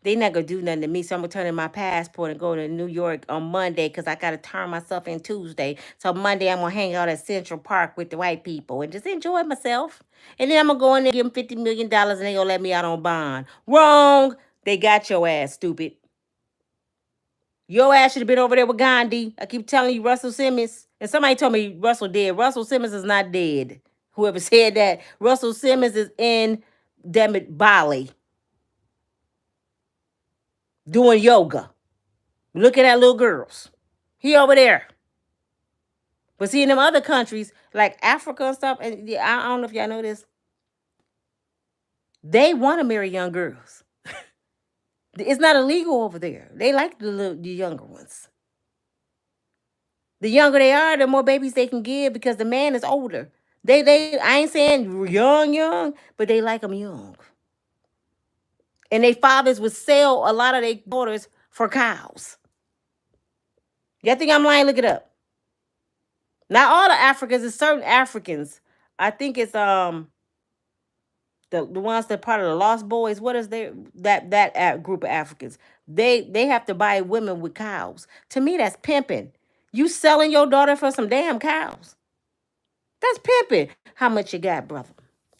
They not going to do nothing to me, so I'm going to turn in my passport and go to New York on Monday because I got to turn myself in Tuesday. So Monday, I'm going to hang out at Central Park with the white people and just enjoy myself. And then I'm going to go in there and give them $50 million and they going to let me out on bond. Wrong. They got your ass, stupid. Your ass should have been over there with Gandhi. I keep telling you, Russell Simmons. And somebody told me Russell dead. Russell Simmons is not dead. Whoever said that. Russell Simmons is in, damn it, Bali. Doing yoga. Looking at little girls. He over there. But see, in them other countries, like Africa and stuff, and I don't know if y'all know this, they want to marry young girls. It's not illegal over there. They like the younger ones. The younger they are, the more babies they can give because the man is older. I ain't saying young, but they like them young. And their fathers would sell a lot of their daughters for cows. Y'all think I'm lying? Look it up. Not all the Africans, it's certain Africans. I think it's the ones that part of the Lost Boys. What is that group of Africans? They have to buy women with cows. To me, that's pimping. You selling your daughter for some damn cows. That's pimping. How much you got, brother?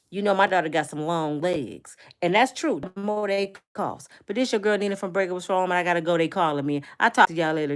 You know my daughter got some long legs. And that's true. The more they cost. But this your girl Nina from Breakable Strong, and I gotta go. They calling me. I'll talk to y'all later.